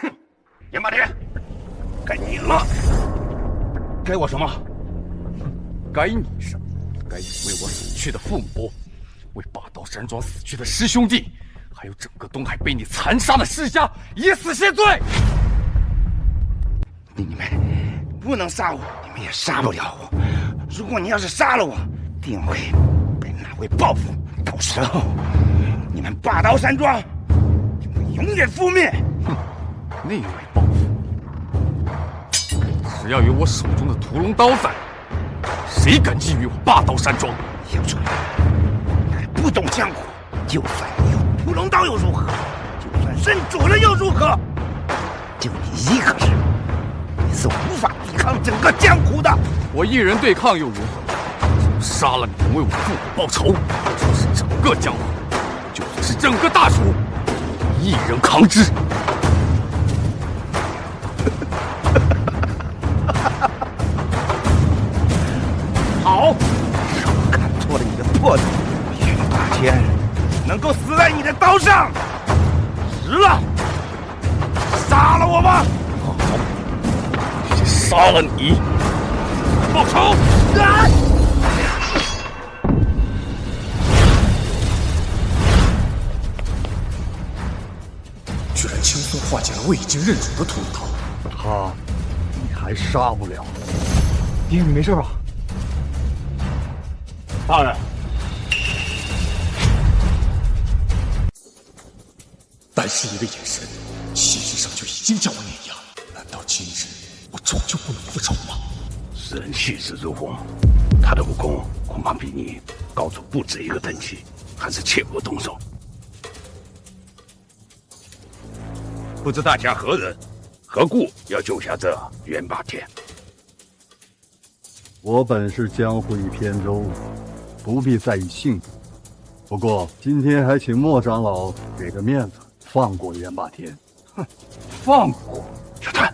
哼，严霸天，该你了。该我什么？该你什么？该你为我死去的父母，为霸道山庄死去的师兄弟，还有整个东海被你残杀的世家，以死谢罪。你们不能杀我，你们也杀不了我。如果你要是杀了我，定会被那位报复。到时候，你们霸道山庄就会永远覆灭。哼，那位报复，只要有我手中的屠龙刀在，谁敢觊觎我霸道山庄？杨春，你还不懂江湖。就算你有屠龙刀又如何？就算认主了又如何？就你一个人，你是无法抵抗整个江湖的。我一人对抗又如何？杀了你们为我父母报仇，就是整个江湖，就算是整个大楚，一人扛之。好，让我看破了你的破绽。袁霸天能够死在你的刀上，值了。杀了我吧！好，先杀了你，报仇！居然轻松化解了我已经认主的屠龙刀，他，你还杀不了。爹，你没事吧？大人，但是一个眼神，气势上就已经将我碾压。难道今日我终究不能复仇吗？此人气势如虹，他的武功恐怕比你高出不止一个等级，还是切勿动手。不知大家何人，何故要救下这袁霸天？我本是江湖一扁舟，不必在意姓名。不过今天还请莫长老给个面子，放过袁霸天。哼，放过小川。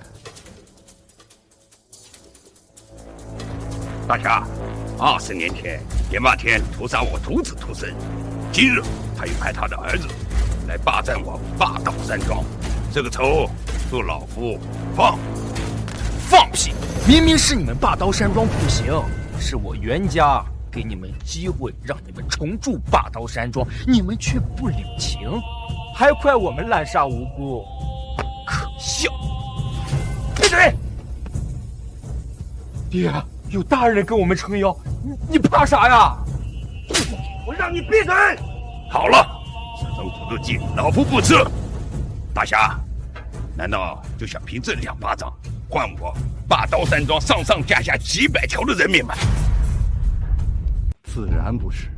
大侠，20年前袁霸天屠杀我徒子徒孙，今日他又派他的儿子来霸占我霸道山庄，这个仇，恕老夫放屁！明明是你们霸刀山庄不行，是我袁家给你们机会，让你们重铸霸刀山庄，你们却不领情，还怪我们滥杀无辜，可笑！闭嘴！爹，有大人跟我们撑腰，你怕啥呀？我让你闭嘴！好了，这种苦肉计老夫不吃。大侠，难道就想凭这2巴掌换我霸刀山庄上上下下几百条的人命吗？自然不是，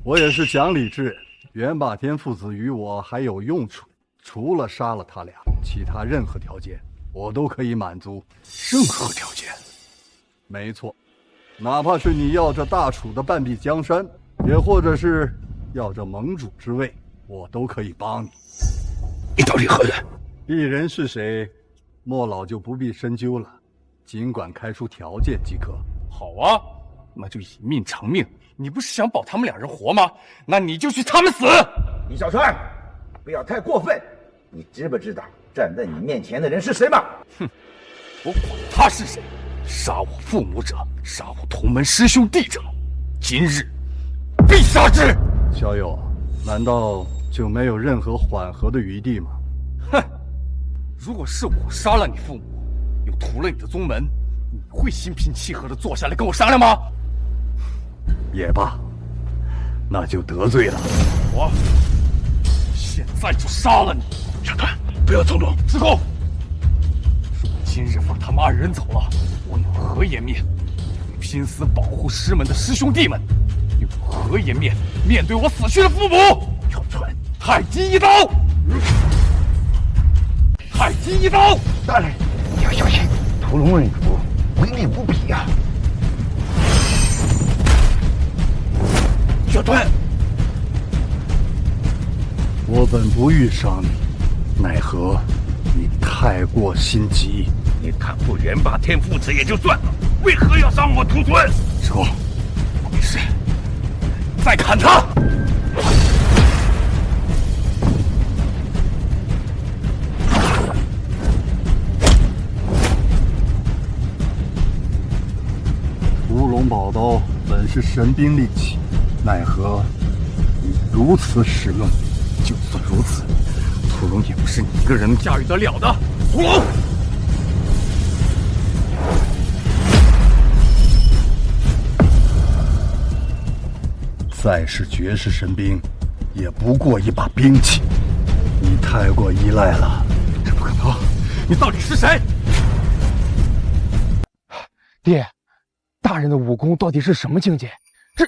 我也是讲理之人。袁霸天父子与我还有用处，除了杀了他俩，其他任何条件我都可以满足。任何条件？没错，哪怕是你要这大楚的半壁江山，也或者是要这盟主之位，我都可以帮你。你到底何人？鄙人是谁，莫老就不必深究了，尽管开出条件即可。好啊，那就以命偿命。你不是想保他们2人活吗？那你就去他们死！李小川，不要太过分。你知不知道站在你面前的人是谁吗？哼，我管他是谁，杀我父母者，杀我同门师兄弟者，今日必杀之！小友，难道就没有任何缓和的余地吗？哼，如果是我杀了你父母，又屠了你的宗门，你会心平气和地坐下来跟我商量吗？也罢，那就得罪了我。现在就杀了你！小团，不要冲动。师公，如果今日放他们2人走了，我有何颜面拼死保护师门的师兄弟们？又有何颜面面对我死去的父母？小川，太极一刀！太极一刀！大人，你要小心，屠龙刃主威力无比呀！小川，我本不欲杀你，奈何你太过心急。你砍破元霸天父子也就算了，为何要伤我徒孙？师公，我没事，再砍他！屠龙宝刀本是神兵利器，奈何你如此使用。就算如此，屠龙也不是你一个人驾驭得了的。屠龙，再是绝世神兵，也不过一把兵器。你太过依赖了。这不可能！你到底是谁？爹，大人的武功到底是什么境界？这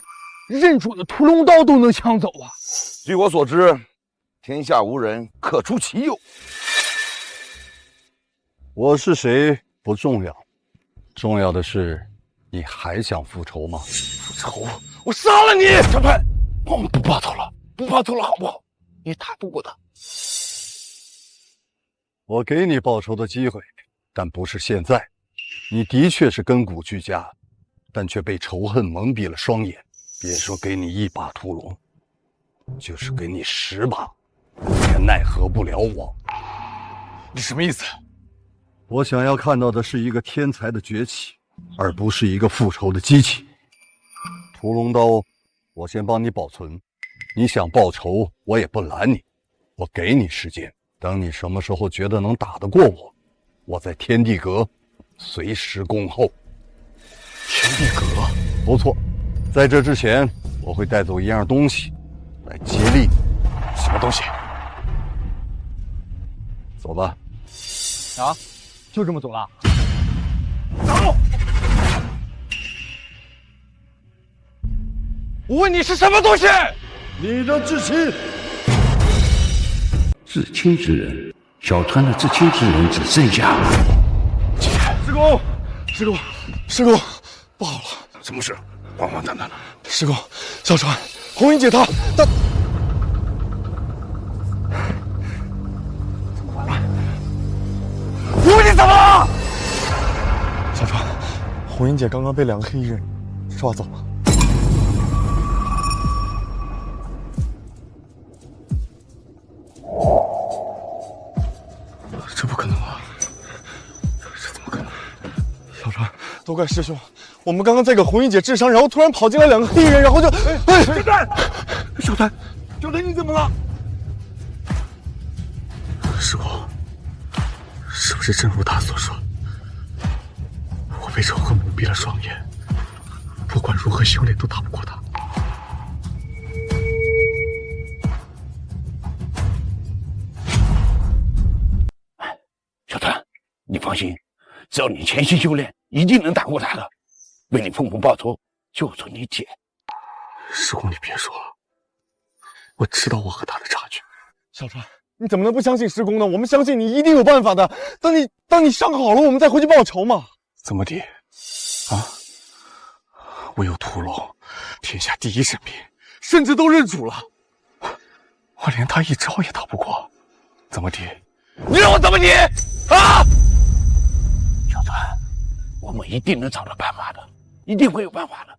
认主的屠龙刀都能抢走啊！据我所知，天下无人可出其右。我是谁不重要，重要的是你还想复仇吗？复仇？我杀了你！小川，我们不报仇了，不报仇了，好不好？你打不过的。我给你报仇的机会，但不是现在。你的确是根骨俱佳，但却被仇恨蒙蔽了双眼。别说给你一把屠龙，就是给你10把，也奈何不了我。你什么意思？我想要看到的是一个天才的崛起，而不是一个复仇的机器。屠龙刀，我先帮你保存。你想报仇，我也不拦你。我给你时间，等你什么时候觉得能打得过我，我在天地阁随时恭候。天地阁？不错，在这之前，我会带走一样东西，来激励你。什么东西？走吧。啊，就这么走了？走！我问你是什么东西？你的至亲。至亲之人，小川的至亲之人只剩下师公，师公，师公，不好了！什么事？慌慌张张的。师公，小川，红英姐她怎么完了？我问你怎么了？小川，红英姐刚刚被2个黑衣人抓走了。这不可能啊！这怎么可能？小川，都怪师兄，我们刚刚在给红英姐治伤，然后突然跑进来2个黑衣人，然后就……小川，小川，小川，你怎么了？师公，是不是真如他所说，我被仇恨蒙蔽了双眼，不管如何修炼都打不过他？小川，你放心，只要你潜心修炼，一定能打过他的。为你父母报仇，救出你姐。师公，你别说了，我知道我和他的差距。小川，你怎么能不相信师公呢？我们相信你一定有办法的。当你伤好了，我们再回去报仇嘛。怎么地？啊？我有屠龙，天下第一神兵，甚至都认主了，我连他一招也打不过，怎么地？你让我怎么地？啊！小川，我们一定能找到办法的，一定会有办法的。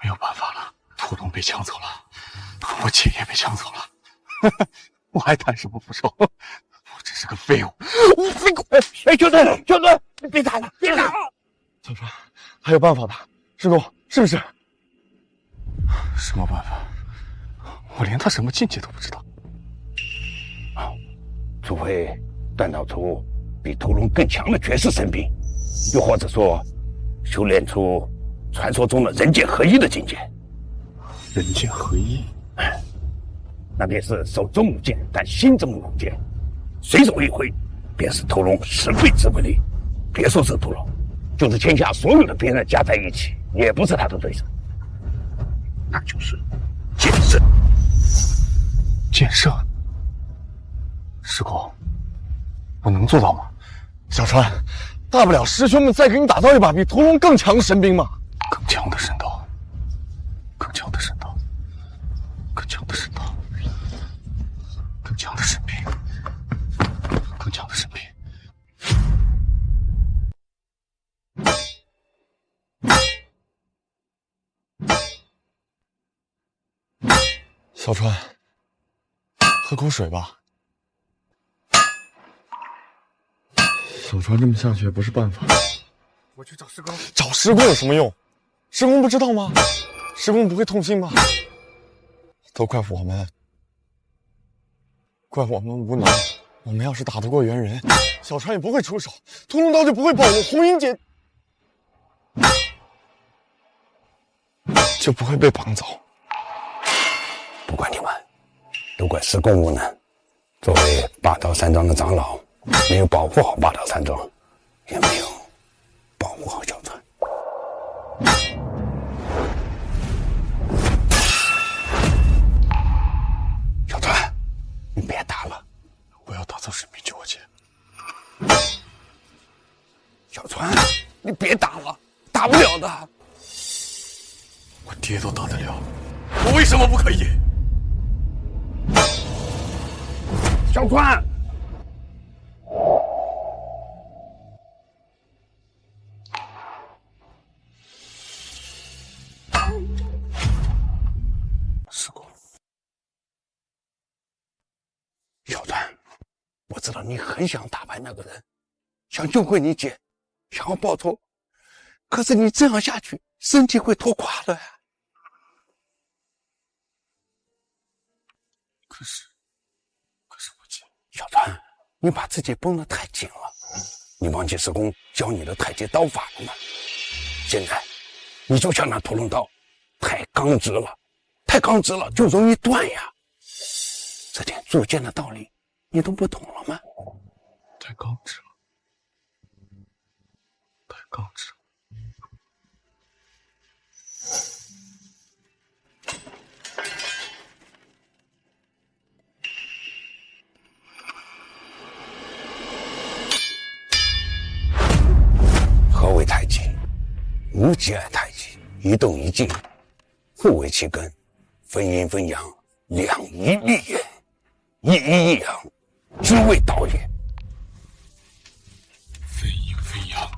没有办法了，屠龙被抢走了，我姐也被抢走了，我还谈什么复仇？我真是个废物！我废物！哎，小川，小川，你别打了，别打了！小川，还有办法吧？师公，是不是？什么办法？我连他什么境界都不知道。除非锻造出比屠龙更强的绝世神兵，又或者说修炼出传说中的人剑合一的境界。人剑合一，那便是手中无剑，但心中有剑，随手一挥，便是屠龙10倍之威力。别说是屠龙，就是天下所有的兵刃加在一起，也不是他的对手。那就是剑圣。剑圣，师公，我能做到吗？小川，大不了师兄们再给你打造一把比屠龙更强的神兵嘛。更强的神刀，更强的神刀，更强的神刀，更强的神兵，更强的神兵。小川，喝口水吧。小川这么下去也不是办法。我去找师公。找师公有什么用？师公不知道吗？师公不会痛心吗？都怪我们，怪我们无能。我们要是打得过猿人，小川也不会出手，屠龙刀就不会暴露，红英姐就不会被绑走。不怪你们，都怪师公无能。作为霸道山庄的长老，没有保护好霸道山庄，也没有保护好小川。小川，你别打了，我要打造神兵救我姐。小川，你别打了，打不了的。我爹都打得了，我为什么不可以？小川，师公，小川，我知道你很想打败那个人，想救回你姐，想要报仇，可是你这样下去，身体会拖垮的呀。可是我姐，小川，你把自己绷得太紧了，你忘记师公教你的太极刀法了吗？现在你就像那屠龙刀，太刚直了，太刚直了就容易断呀。这点铸剑的道理你都不懂了吗？太刚直了，太刚直了。何为太极？无极爱太极，一动一静，互为其根，分阴分阳，两仪立也，一阴一阳，之谓道也。分阴分阳，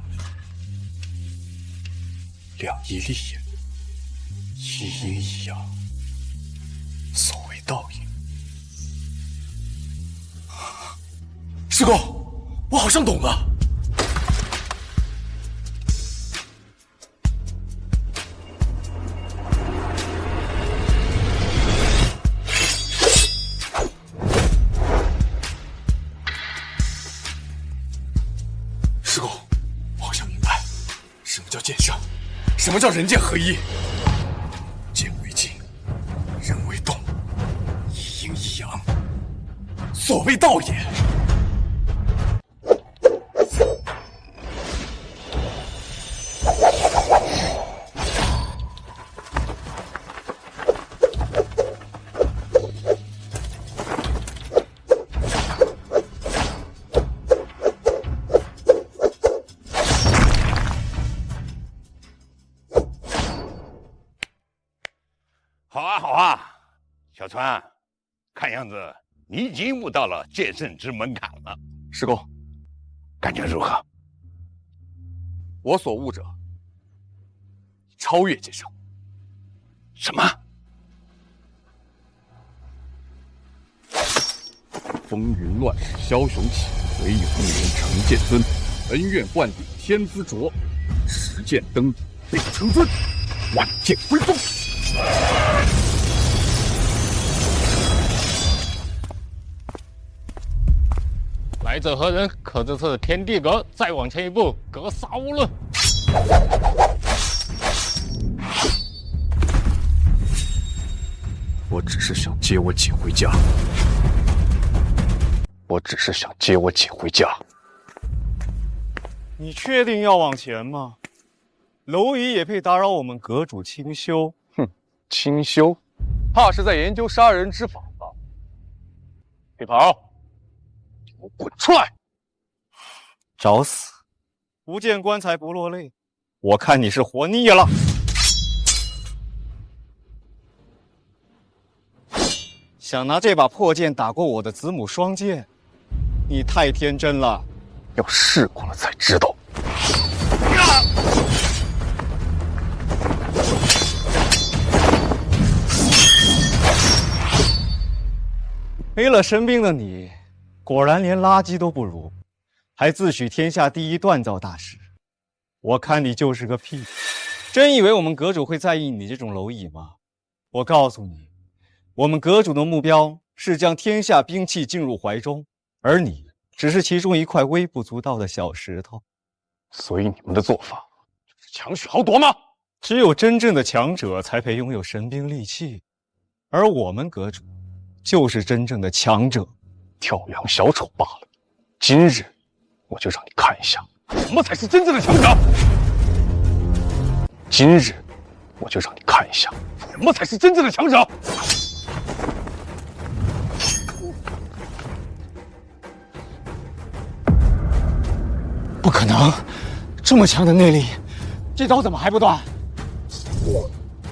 两仪立也，一阴一阳，所谓道也。师公，我好像懂了。师公，我好像明白，什么叫剑圣，什么叫人剑合一。剑为静，人为动，一阴一阳，所谓道也。好啊，好啊，小川，看样子你已经悟到了剑圣之门槛了。师公，感觉如何？我所悟者，超越剑圣。什么？风云乱世枭雄起，唯有一人成剑尊。恩怨灌顶天资浊，持剑登必成尊，万剑归宗。来者何人？可这是天地阁，再往前一步，格杀勿论。我只是想接我姐回家。我只是想接我姐回家。你确定要往前吗？蝼蚁也配打扰我们阁主清修？哼，清修，怕是在研究杀人之法吧？黑袍，给我滚出来！找死！不见棺材不落泪，我看你是活腻了。想拿这把破剑打过我的子母双剑，你太天真了。要试过了才知道。背了神兵的你，果然连垃圾都不如，还自诩天下第一锻造大师。我看你就是个屁！真以为我们阁主会在意你这种蝼蚁吗？我告诉你，我们阁主的目标是将天下兵器进入怀中，而你只是其中一块微不足道的小石头。所以你们的做法就是强取豪夺吗？只有真正的强者才配拥有神兵利器，而我们阁主就是真正的强者，跳梁小丑罢了。今日我就让你看一下，什么才是真正的强者。今日我就让你看一下，什么才是真正的强者。不可能，这么强的内力，这刀怎么还不断？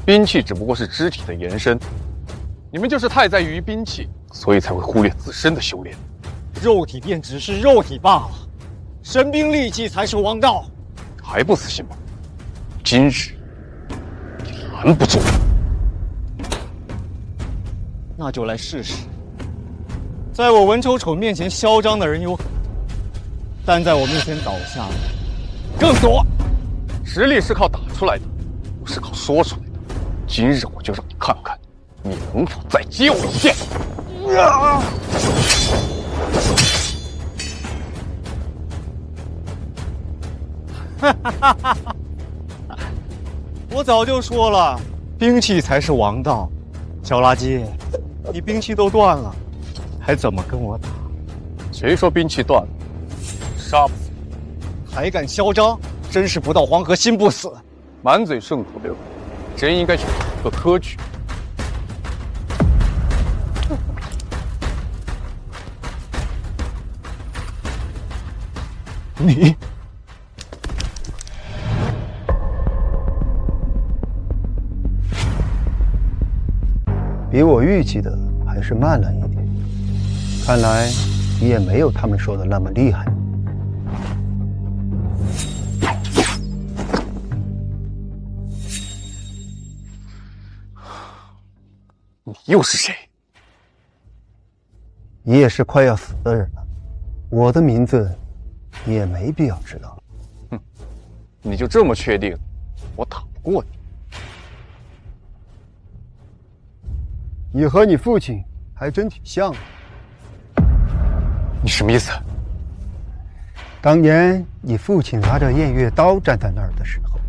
兵器只不过是肢体的延伸，你们就是太在意于兵器，所以才会忽略自身的修炼。肉体便只是肉体罢了，神兵利器才是王道。还不死心吗？今日你拦不住。那就来试试。在我文丑丑面前嚣张的人有很多，但在我面前倒下的更多。实力是靠打出来的，不是靠说出来的。今日我就让你看看，你能否再接我一剑。我早就说了，兵器才是王道。小垃圾，你兵器都断了，还怎么跟我打？谁说兵器断了？杀不死！还敢嚣张，真是不到黄河心不死。满嘴顺口溜，真应该去考个科举。你比我预计的还是慢了一点，看来你也没有他们说的那么厉害。你又是谁？你也是快要死的人了，我的名字你也没必要知道。哼，你就这么确定我打不过你？你和你父亲还真挺像的。你什么意思？当年你父亲拿着偃月刀站在那儿的时候，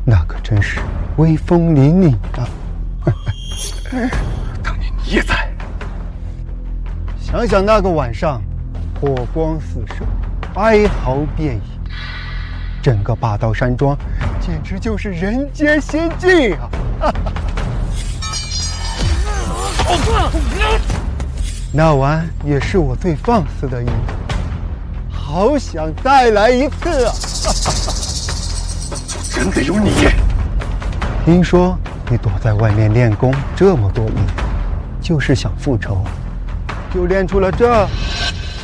那可真是威风凛凛啊！当年你也在。想想那个晚上，火光四射，哀嚎遍野，整个霸道山庄简直就是人间仙境啊！那晚也是我最放肆的一晚，好想再来一次啊！真的有你？听说你躲在外面练功这么多年，就是想复仇，就练出了这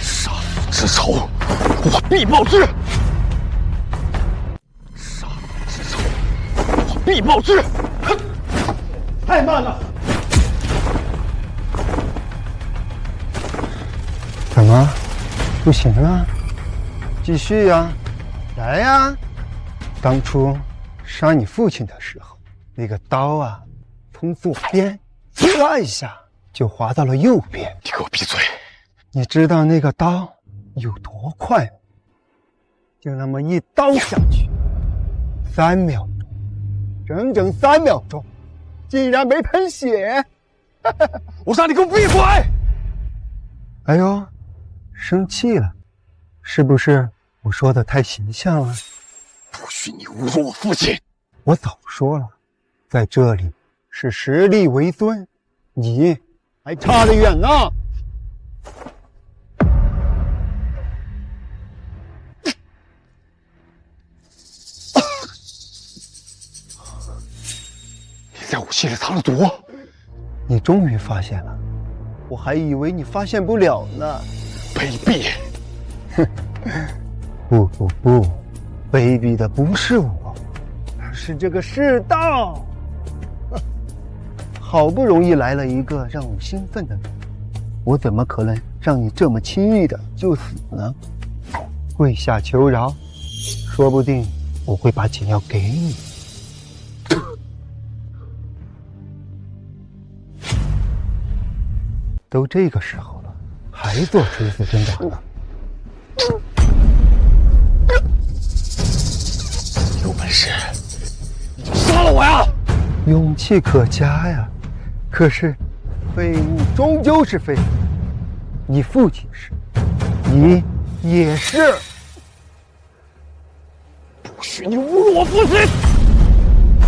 杀父之仇，我必报之！杀父之仇，我必报之！太慢了！怎么，不行了？继续呀，来呀！当初杀你父亲的时候，那个刀啊，从左边呲啦一下就划到了右边。你给我闭嘴！你知道那个刀有多快吗？就那么一刀下去，3秒钟，整整3秒钟，竟然没喷血！我让你给我闭嘴！哎呦，生气了，是不是我说的太形象了？不许你侮辱我父亲！我早说了，在这里是实力为尊，你还差得远呢。在武器里藏了毒。你终于发现了，我还以为你发现不了呢。卑鄙！不，卑鄙的不是我，而是这个世道。好不容易来了一个让我兴奋的人，我怎么可能让你这么轻易的就死呢？跪下求饶，说不定我会把解药给你。都这个时候了，还做垂死挣扎呢？有本事你就杀了我呀！勇气可嘉呀，可是废物终究是废物。你父亲是，你也是。不许你侮辱我父亲！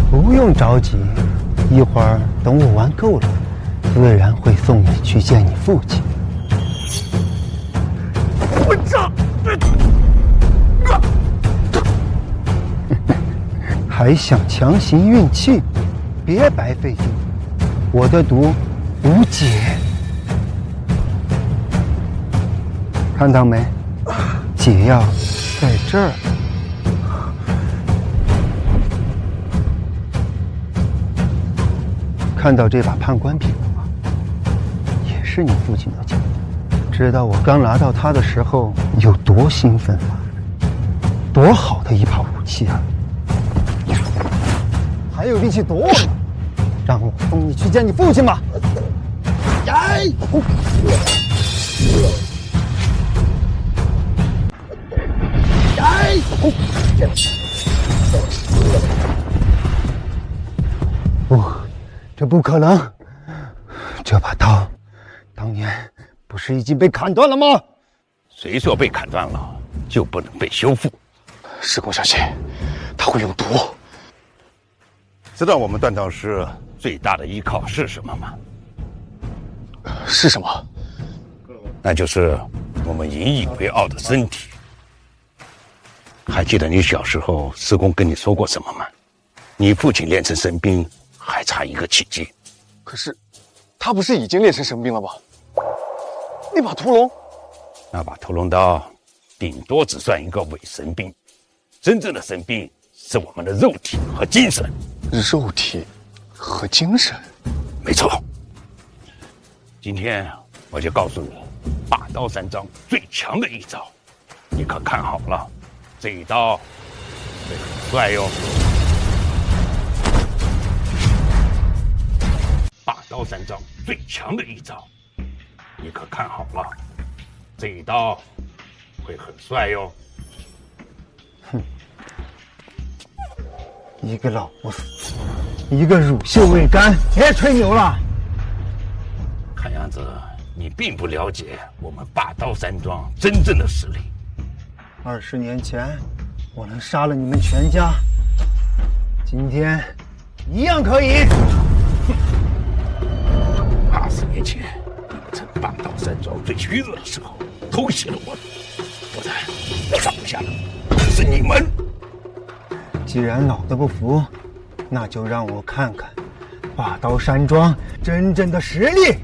不用着急，一会儿等我玩够了，自然会送你去见你父亲。混账！还想强行运气？别白费劲，我的毒无解。看到没？解药在这儿。看到这把判官笔了吗？也是你父亲的剑。知道我刚拿到它的时候有多兴奋吗？多好的一把武器啊！还有力气躲我吗？让我送你去见你父亲吧！不，这不可能！这把刀，当年不是已经被砍断了吗？谁说被砍断了就不能被修复？师公小心，他会用毒。知道我们断刀师最大的依靠是什么吗？是什么？那就是我们引以为傲的身体。还记得你小时候师公跟你说过什么吗？你父亲练成神兵还差一个奇迹。可是，他不是已经练成神兵了吗？那把屠龙，那把屠龙刀，顶多只算一个伪神兵。真正的神兵是我们的肉体和精神。肉体和精神，没错。今天我就告诉你，霸刀三章最强的一招，你可看好了，这一刀会很帅哟。霸刀三章最强的一招，你可看好了，这一刀会很帅哟。一个老不死，一个乳臭未干，别吹牛了。看样子你并不了解我们霸刀山庄真正的实力。20年前，我能杀了你们全家，今天一样可以。20年前，你们趁霸刀山庄最虚弱的时候偷袭了我，不然放不下的是你们。既然老子不服，那就让我看看霸刀山庄真正的实力。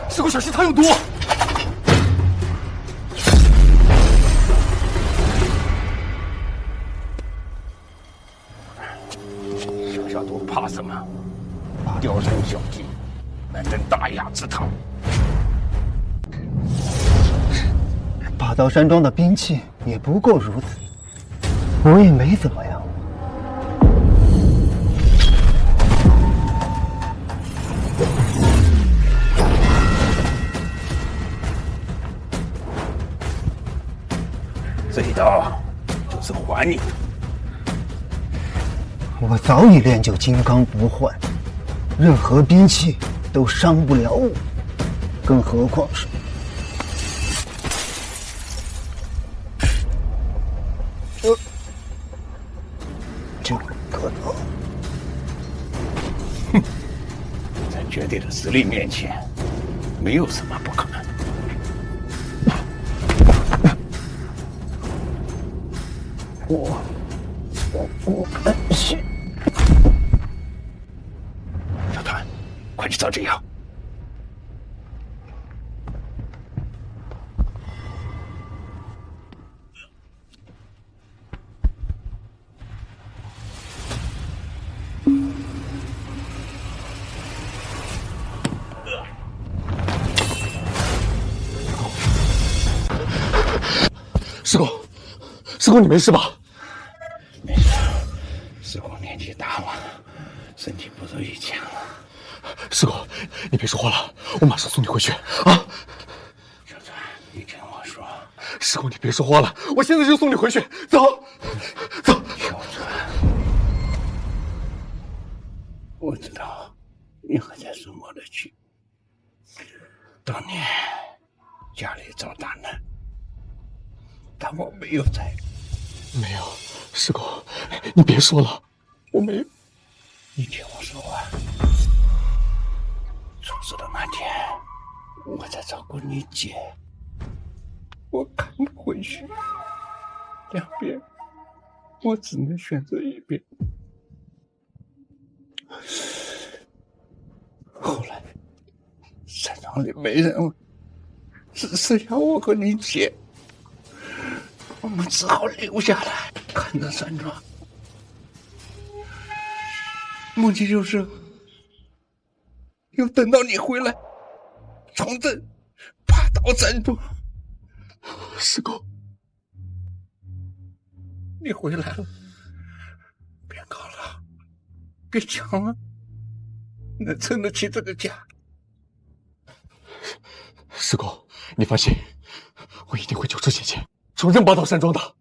师公小心，他有毒！小毒怕什么？雕山小技，难登大雅之堂。霸刀山庄的兵器也不过如此，我也没怎么样。这一刀就是还你的。我早已练就金刚不坏，任何兵器都伤不了我，更何况是……这个刀，在绝对的实力面前，没有什么不可能。小团，快去找这药。师公，师公，你没事吧？没事，师公年纪大了，身体不如以前了。师公，你别说话了，我马上送你回去啊！小川，你听我说。师公，你别说话了，我现在就送你回去，走，走。小川，我知道你还在受我的气。当年家里遭大难。但我没有在。没有，师公，你别说了，我没有。你听我说完。出事的那天，我在照顾你姐，我看不回去，两边，我只能选择一边。后来，山庄里没人了，只剩下我和你姐。我们只好留下来看着山庄，目的就是要等到你回来，重振霸道山庄。师公，你回来了，别搞了，别抢了，能撑得起这个家。师公，你放心，我一定会救出姐姐。重振霸道山庄的。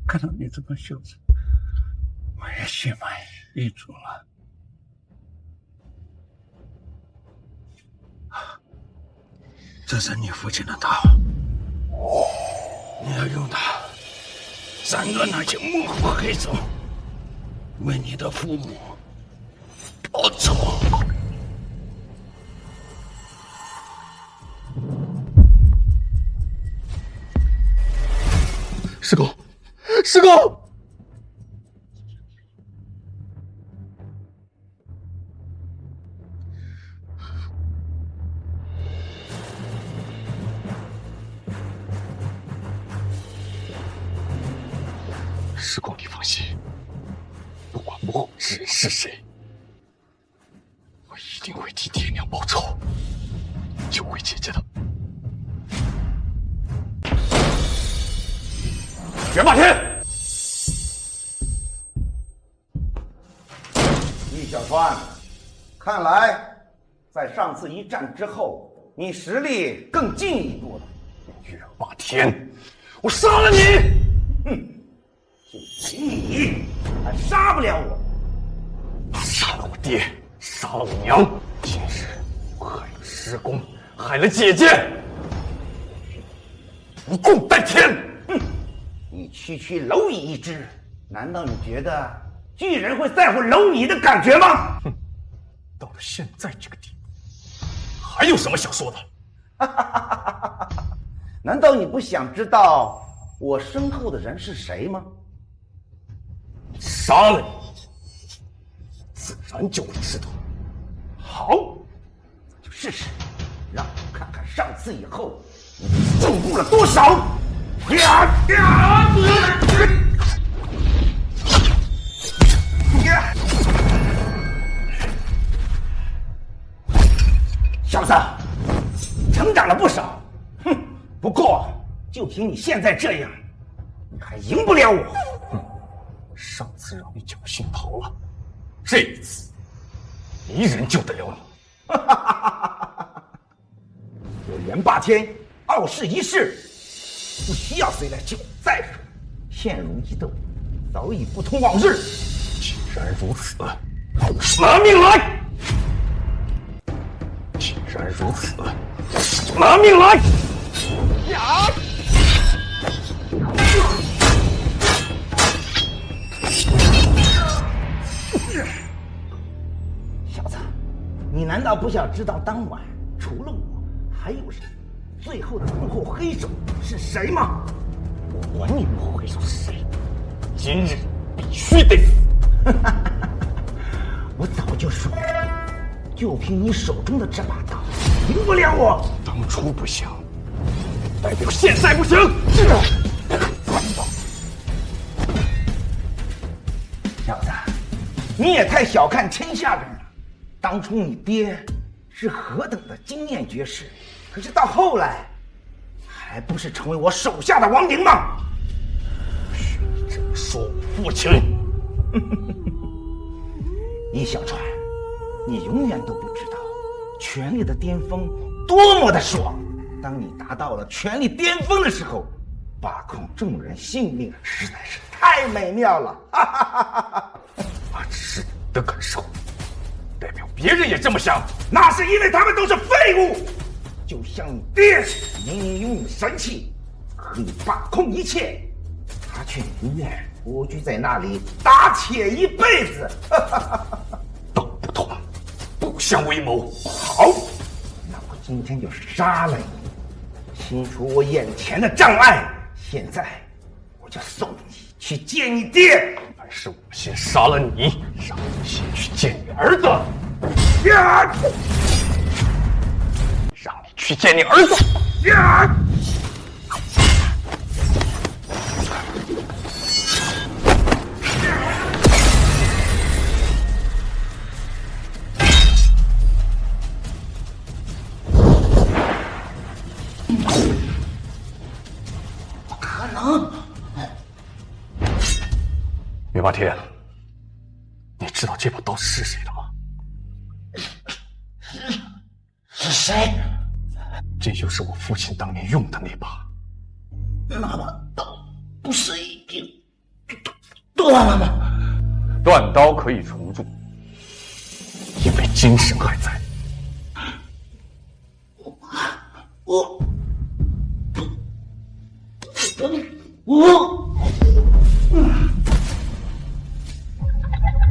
看到你这么秀气，我也心满意足了。这是你父亲的刀，你要用它斩断那些幕后黑手，为你的父母报仇。师公，师公！师公，你放心，不管幕后之人是谁，我一定会替爹娘报仇，救回姐姐的。袁霸天，易小川，看来在上次一战之后，你实力更进一步了。袁霸天，我杀了你！哼，就凭你还杀不了我？杀了我爹，杀了我娘，今日我害了师公，害了姐姐，不共戴天！哼！你区区蝼蚁一只，难道你觉得巨人会在乎蝼蚁的感觉吗？哼，到了现在这个地步，还有什么想说的？难道你不想知道我身后的人是谁吗？杀了你，自然就会知道。好，就试试，让我看看上次以后你进步了多少。小子，成长了不少。哼，不过就凭你现在这样，你还赢不了我。上次让你侥幸逃了，这一次没人救得了你。我袁霸天傲视一世，不需要谁来救。再说，现如一斗，早已不同往日。既然如此，拿命来！既然如此，拿命来！呀！小子，你难道不想知道当晚除了我，还有谁？最后的幕后黑手是谁吗？我管你幕后黑手是谁，今日必须得死！我早就说了，就凭你手中的这把刀，赢不了我。当初不行，代表现在不行。小子，你也太小看天下人了。当初你爹是何等的经验绝世，可是到后来，还不是成为我手下的亡灵吗？许你这么说我父亲。易小川，你永远都不知道权力的巅峰多么的爽。当你达到了权力巅峰的时候，把控众人性命实在是太美妙了。那只是你的感受，代表别人也这么想，那是因为他们都是废物。就像你爹，明明拥有神器，可以把控一切，他却宁愿蜗居在那里打铁一辈子。道不同，不相为谋。好，那我今天就杀了你，清除我眼前的障碍。现在我就送你去见你爹。还是我先杀了你，让你先去见你儿子。让你去见你儿子。不可能！灭霸天，你知道这把刀是谁的吗？是谁？这就是我父亲当年用的那把。那把刀不是已经断了吗？断刀可以重铸，因为精神还在。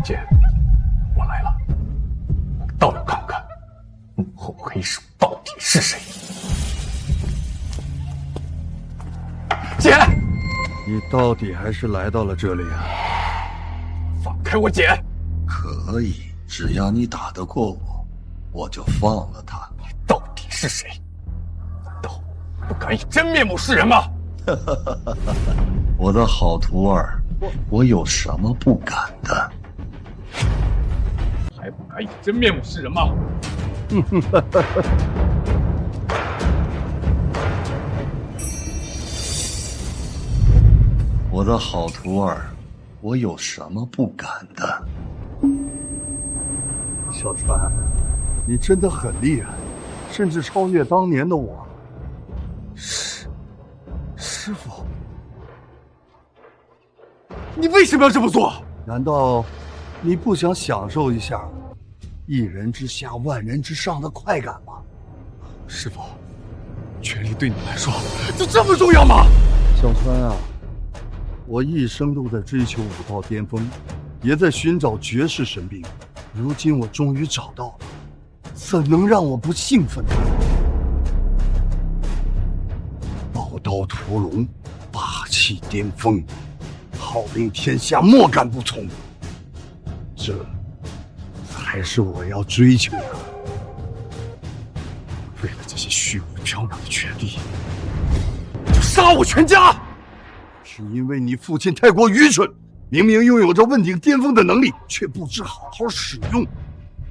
姐，我来了，我倒要看看幕后黑手到底是谁。姐，你到底还是来到了这里啊？放开我姐！可以，只要你打得过我，我就放了他。你到底是谁？难道不敢以真面目示人吗？我的好徒儿，我有什么不敢的？还不敢以真面目示人吗？我的好徒儿，我有什么不敢的？小川，你真的很厉害，甚至超越当年的我。师傅，你为什么要这么做？难道你不想享受一下一人之下万人之上的快感吗？师傅，权力对你来说就这么重要吗？小川啊，我一生都在追求武道巅峰，也在寻找绝世神兵。如今我终于找到了，怎能让我不兴奋呢？宝刀屠龙，霸气巅峰，号令天下，莫敢不从。这才是我要追求的。为了这些虚无缥缈的权利，就杀我全家？是因为你父亲太过愚蠢，明明拥有着问鼎巅峰的能力，却不知好好使用。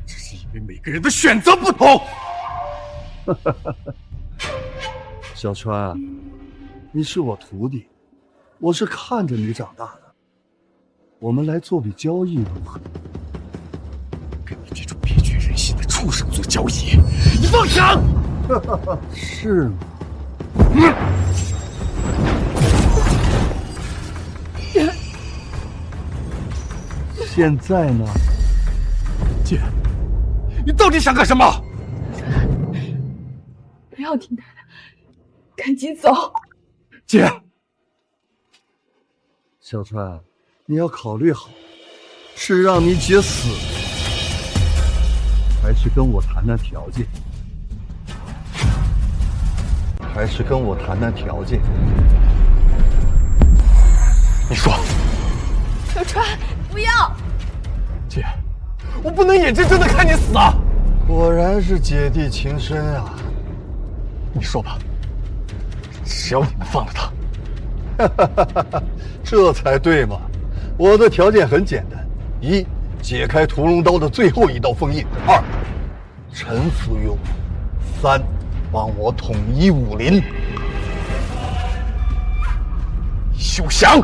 只是因为每个人的选择不同。小川，你是我徒弟，我是看着你长大的。我们来做笔交易如何？跟你这种灭绝人性的畜生做交易，你妄想？是吗？现在呢？姐，你到底想干什么？不要听他的，赶紧走。姐，小川，你要考虑好，是让你姐死，还是跟我谈谈条件？还是跟我谈谈条件？你说。小川，不要！姐，我不能眼睁睁的看你死啊！果然是姐弟情深啊！你说吧，只要你能放了他。这才对嘛！我的条件很简单：一，解开屠龙刀的最后一道封印；二，臣服于我；三，帮我统一武林。休想！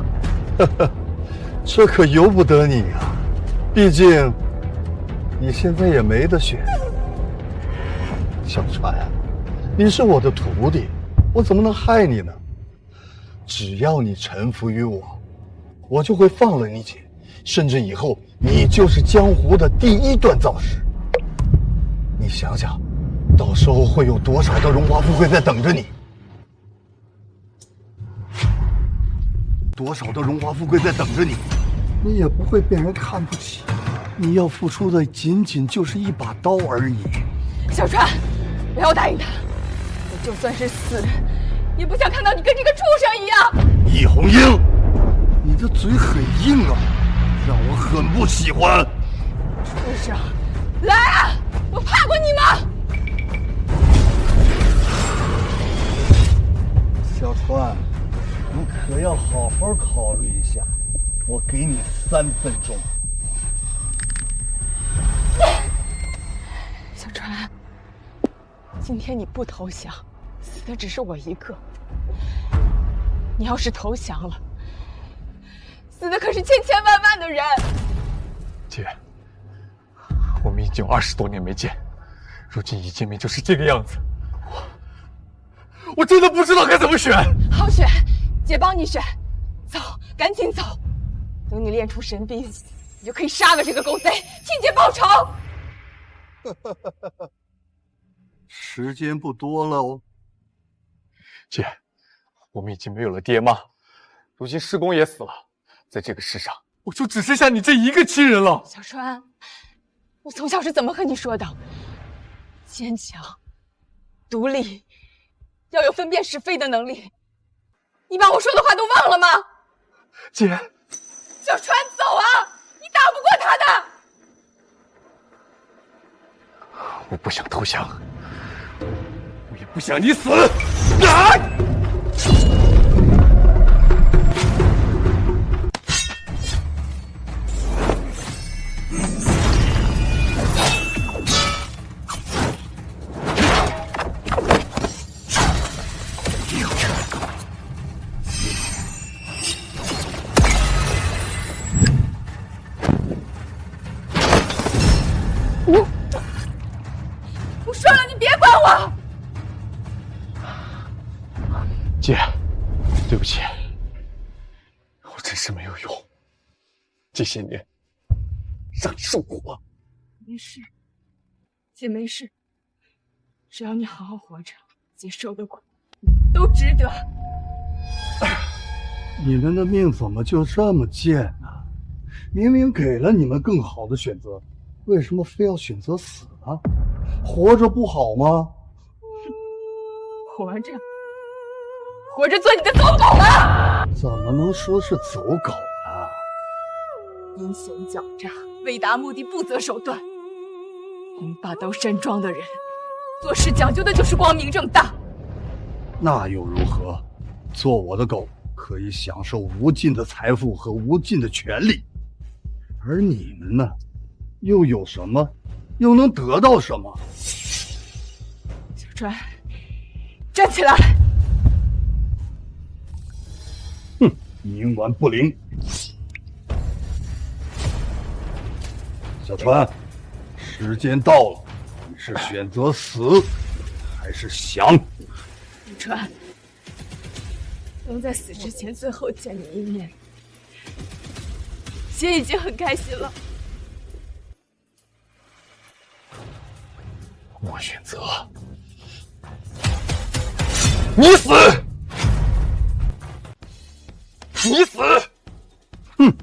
这可由不得你啊！毕竟你现在也没得选。小川，你是我的徒弟，我怎么能害你呢？只要你臣服于我，我就会放了你姐，甚至以后你就是江湖的第一锻造师。你想想，到时候会有多少的荣华富贵在等着你？多少的荣华富贵在等着你？你也不会被人看不起。你要付出的仅仅就是一把刀而已。小川，不要答应他！我就算是死，也不想看到你跟这个畜生一样。易红英，你的嘴很硬啊，让我很不喜欢。畜生，来啊！我怕过你吗？小川，你可要好好考虑一下。我给你3分钟。小川，今天你不投降，死的只是我一个。你要是投降了，死的可是千千万万的人。姐，我们已经有20多年没见，如今一见面就是这个样子，我真的不知道该怎么选。好选，姐帮你选。走，赶紧走。等你练出神兵，你就可以杀了这个狗贼，替姐报仇。时间不多了哦。姐，我们已经没有了爹妈，如今师公也死了，在这个世上，我就只剩下你这一个亲人了。小川，我从小是怎么和你说的？坚强、独立，要有分辨是非的能力。你把我说的话都忘了吗？姐，小川，走啊！你打不过他的。我不想投降，我也不想你死。啊！我说了，你别管我。姐，对不起，我真是没有用，这些年让你受苦了。没事，姐没事，只要你好好活着，姐受的苦都值得。你们的命怎么就这么贱呢？明明给了你们更好的选择，为什么非要选择死呢？活着不好吗？活着做你的走狗了！怎么能说是走狗呢？阴险狡诈，为达目的不择手段。我们霸刀山庄的人做事讲究的就是光明正大。那又如何？做我的狗可以享受无尽的财富和无尽的权利，而你们呢，又有什么？又能得到什么？小川，站起来！哼，冥顽不灵。小川，时间到了，你是选择死，还是降？小川，能在死之前最后见你一面，姐已经很开心了。我选择你死，你死。哼，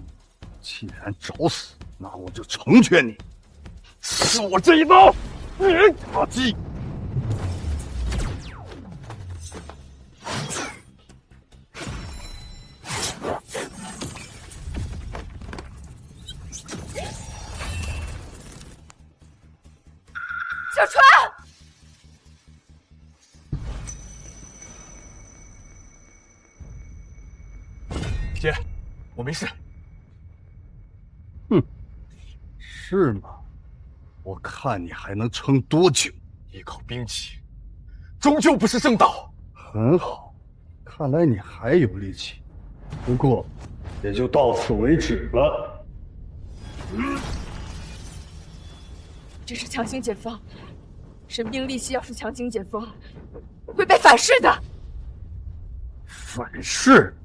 既然找死，那我就成全你。是我这一刀，你打击。小川，姐，我没事。哼，是吗？我看你还能撑多久？依靠兵器，终究不是正道。很好，看来你还有力气，不过也就到此为止了。这是强行解封，神兵利器要是强行解封，会被反噬的。反噬？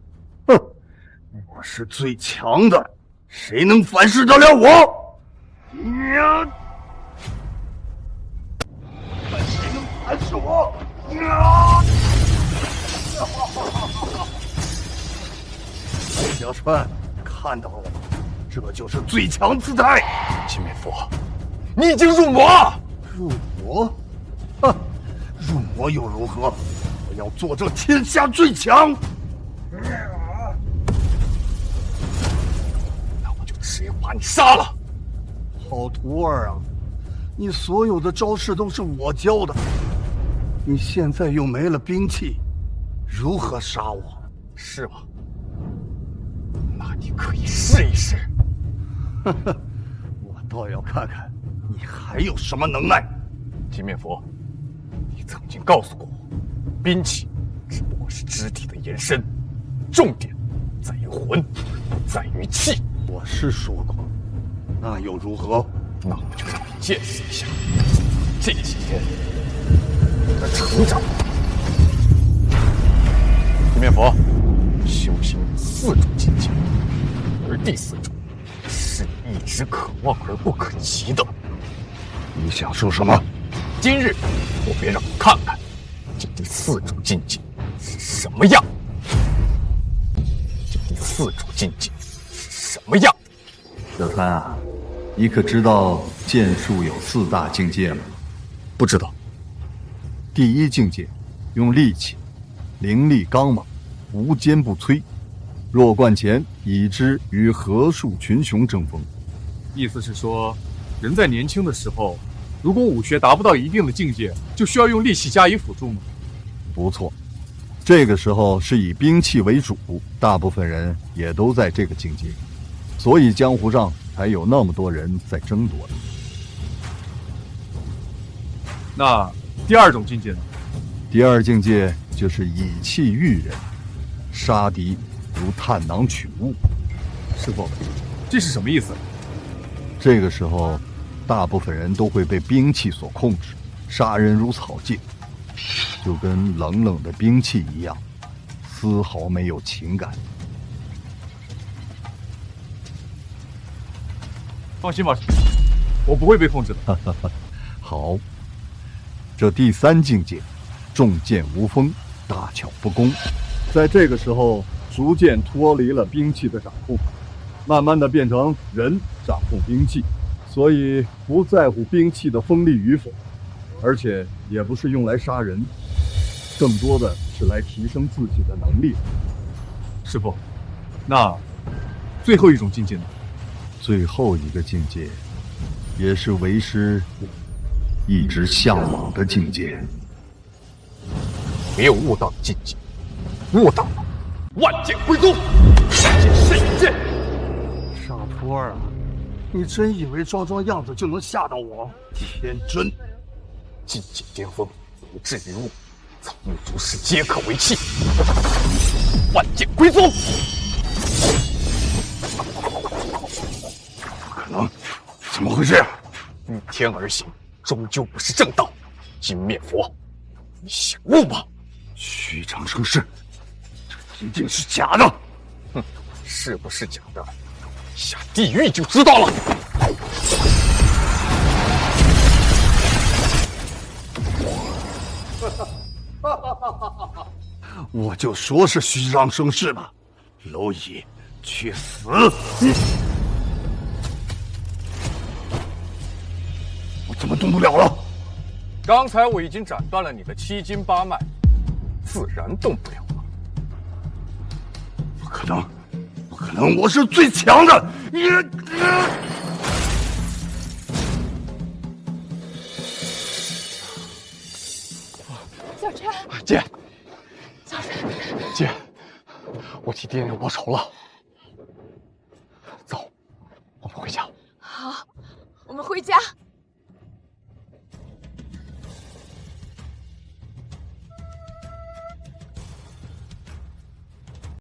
哼，我是最强的，谁能反噬得了我？看谁能反噬我！小川，看到了吗？这就是最强姿态。金面佛，你已经入魔。入魔？哼，入魔又如何？我要做这天下最强。那我就直接把你杀了。好徒儿啊，你所有的招式都是我教的，你现在又没了兵器，如何杀我？是吗？那你可以试一试。呵呵，我倒要看看你还有什么能耐。金面佛，你曾经告诉过我，兵器只不过是肢体的延伸，重点在于魂，不在于气。我是说过，那又如何？那我就让你见识一下这几天你的成长。金面佛，修行4种境界，而第4种是你一直渴望而不可及的。你想说什么？今日我便让你看看这第4种境界是什么样。这第4种境界是什么样？小川啊，你可知道剑术有4大境界吗？不知道。第1境界，用力气，凌厉刚猛，无坚不摧。若冠前已知与何数群雄争锋。意思是说，人在年轻的时候，如果武学达不到一定的境界，就需要用力气加以辅助吗？不错，这个时候是以兵器为主，大部分人也都在这个境界，所以江湖上才有那么多人在争夺的。那第2种境界呢？第2境界就是以气驭人，杀敌如探囊取物。师傅，这是什么意思？这个时候，大部分人都会被兵器所控制，杀人如草芥，就跟冷冷的兵器一样，丝毫没有情感。放心吧，我不会被控制的。好，这第3境界，重剑无锋，大巧不工，在这个时候逐渐脱离了兵器的掌控，慢慢的变成人掌控兵器，所以不在乎兵器的锋利与否，而且也不是用来杀人，更多的是来提升自己的能力。师傅，那最后一种境界呢？最后一个境界，也是为师一直向往的境界。没有悟道的境界，悟道了万剑归宗，善剑慎剑。傻徒儿啊，你真以为装装样子就能吓到我？天真！境界巅峰，不至于物，草木诸事皆可为器。万剑归宗。不可能，怎么回事？逆天而行，终究不是正道。金面佛，你醒悟吧！虚张声势，这一定是假的。哼，是不是假的？下地狱就知道了。我就说是虚张声势吧。蝼蚁，去死！我怎么动不了了？刚才我已经斩断了你的7经8脉，自然动不了了。不可能，不可能！我是最强的！小川，姐，小川，姐，我替爹娘报仇了。走，我们回家。好，我们回家。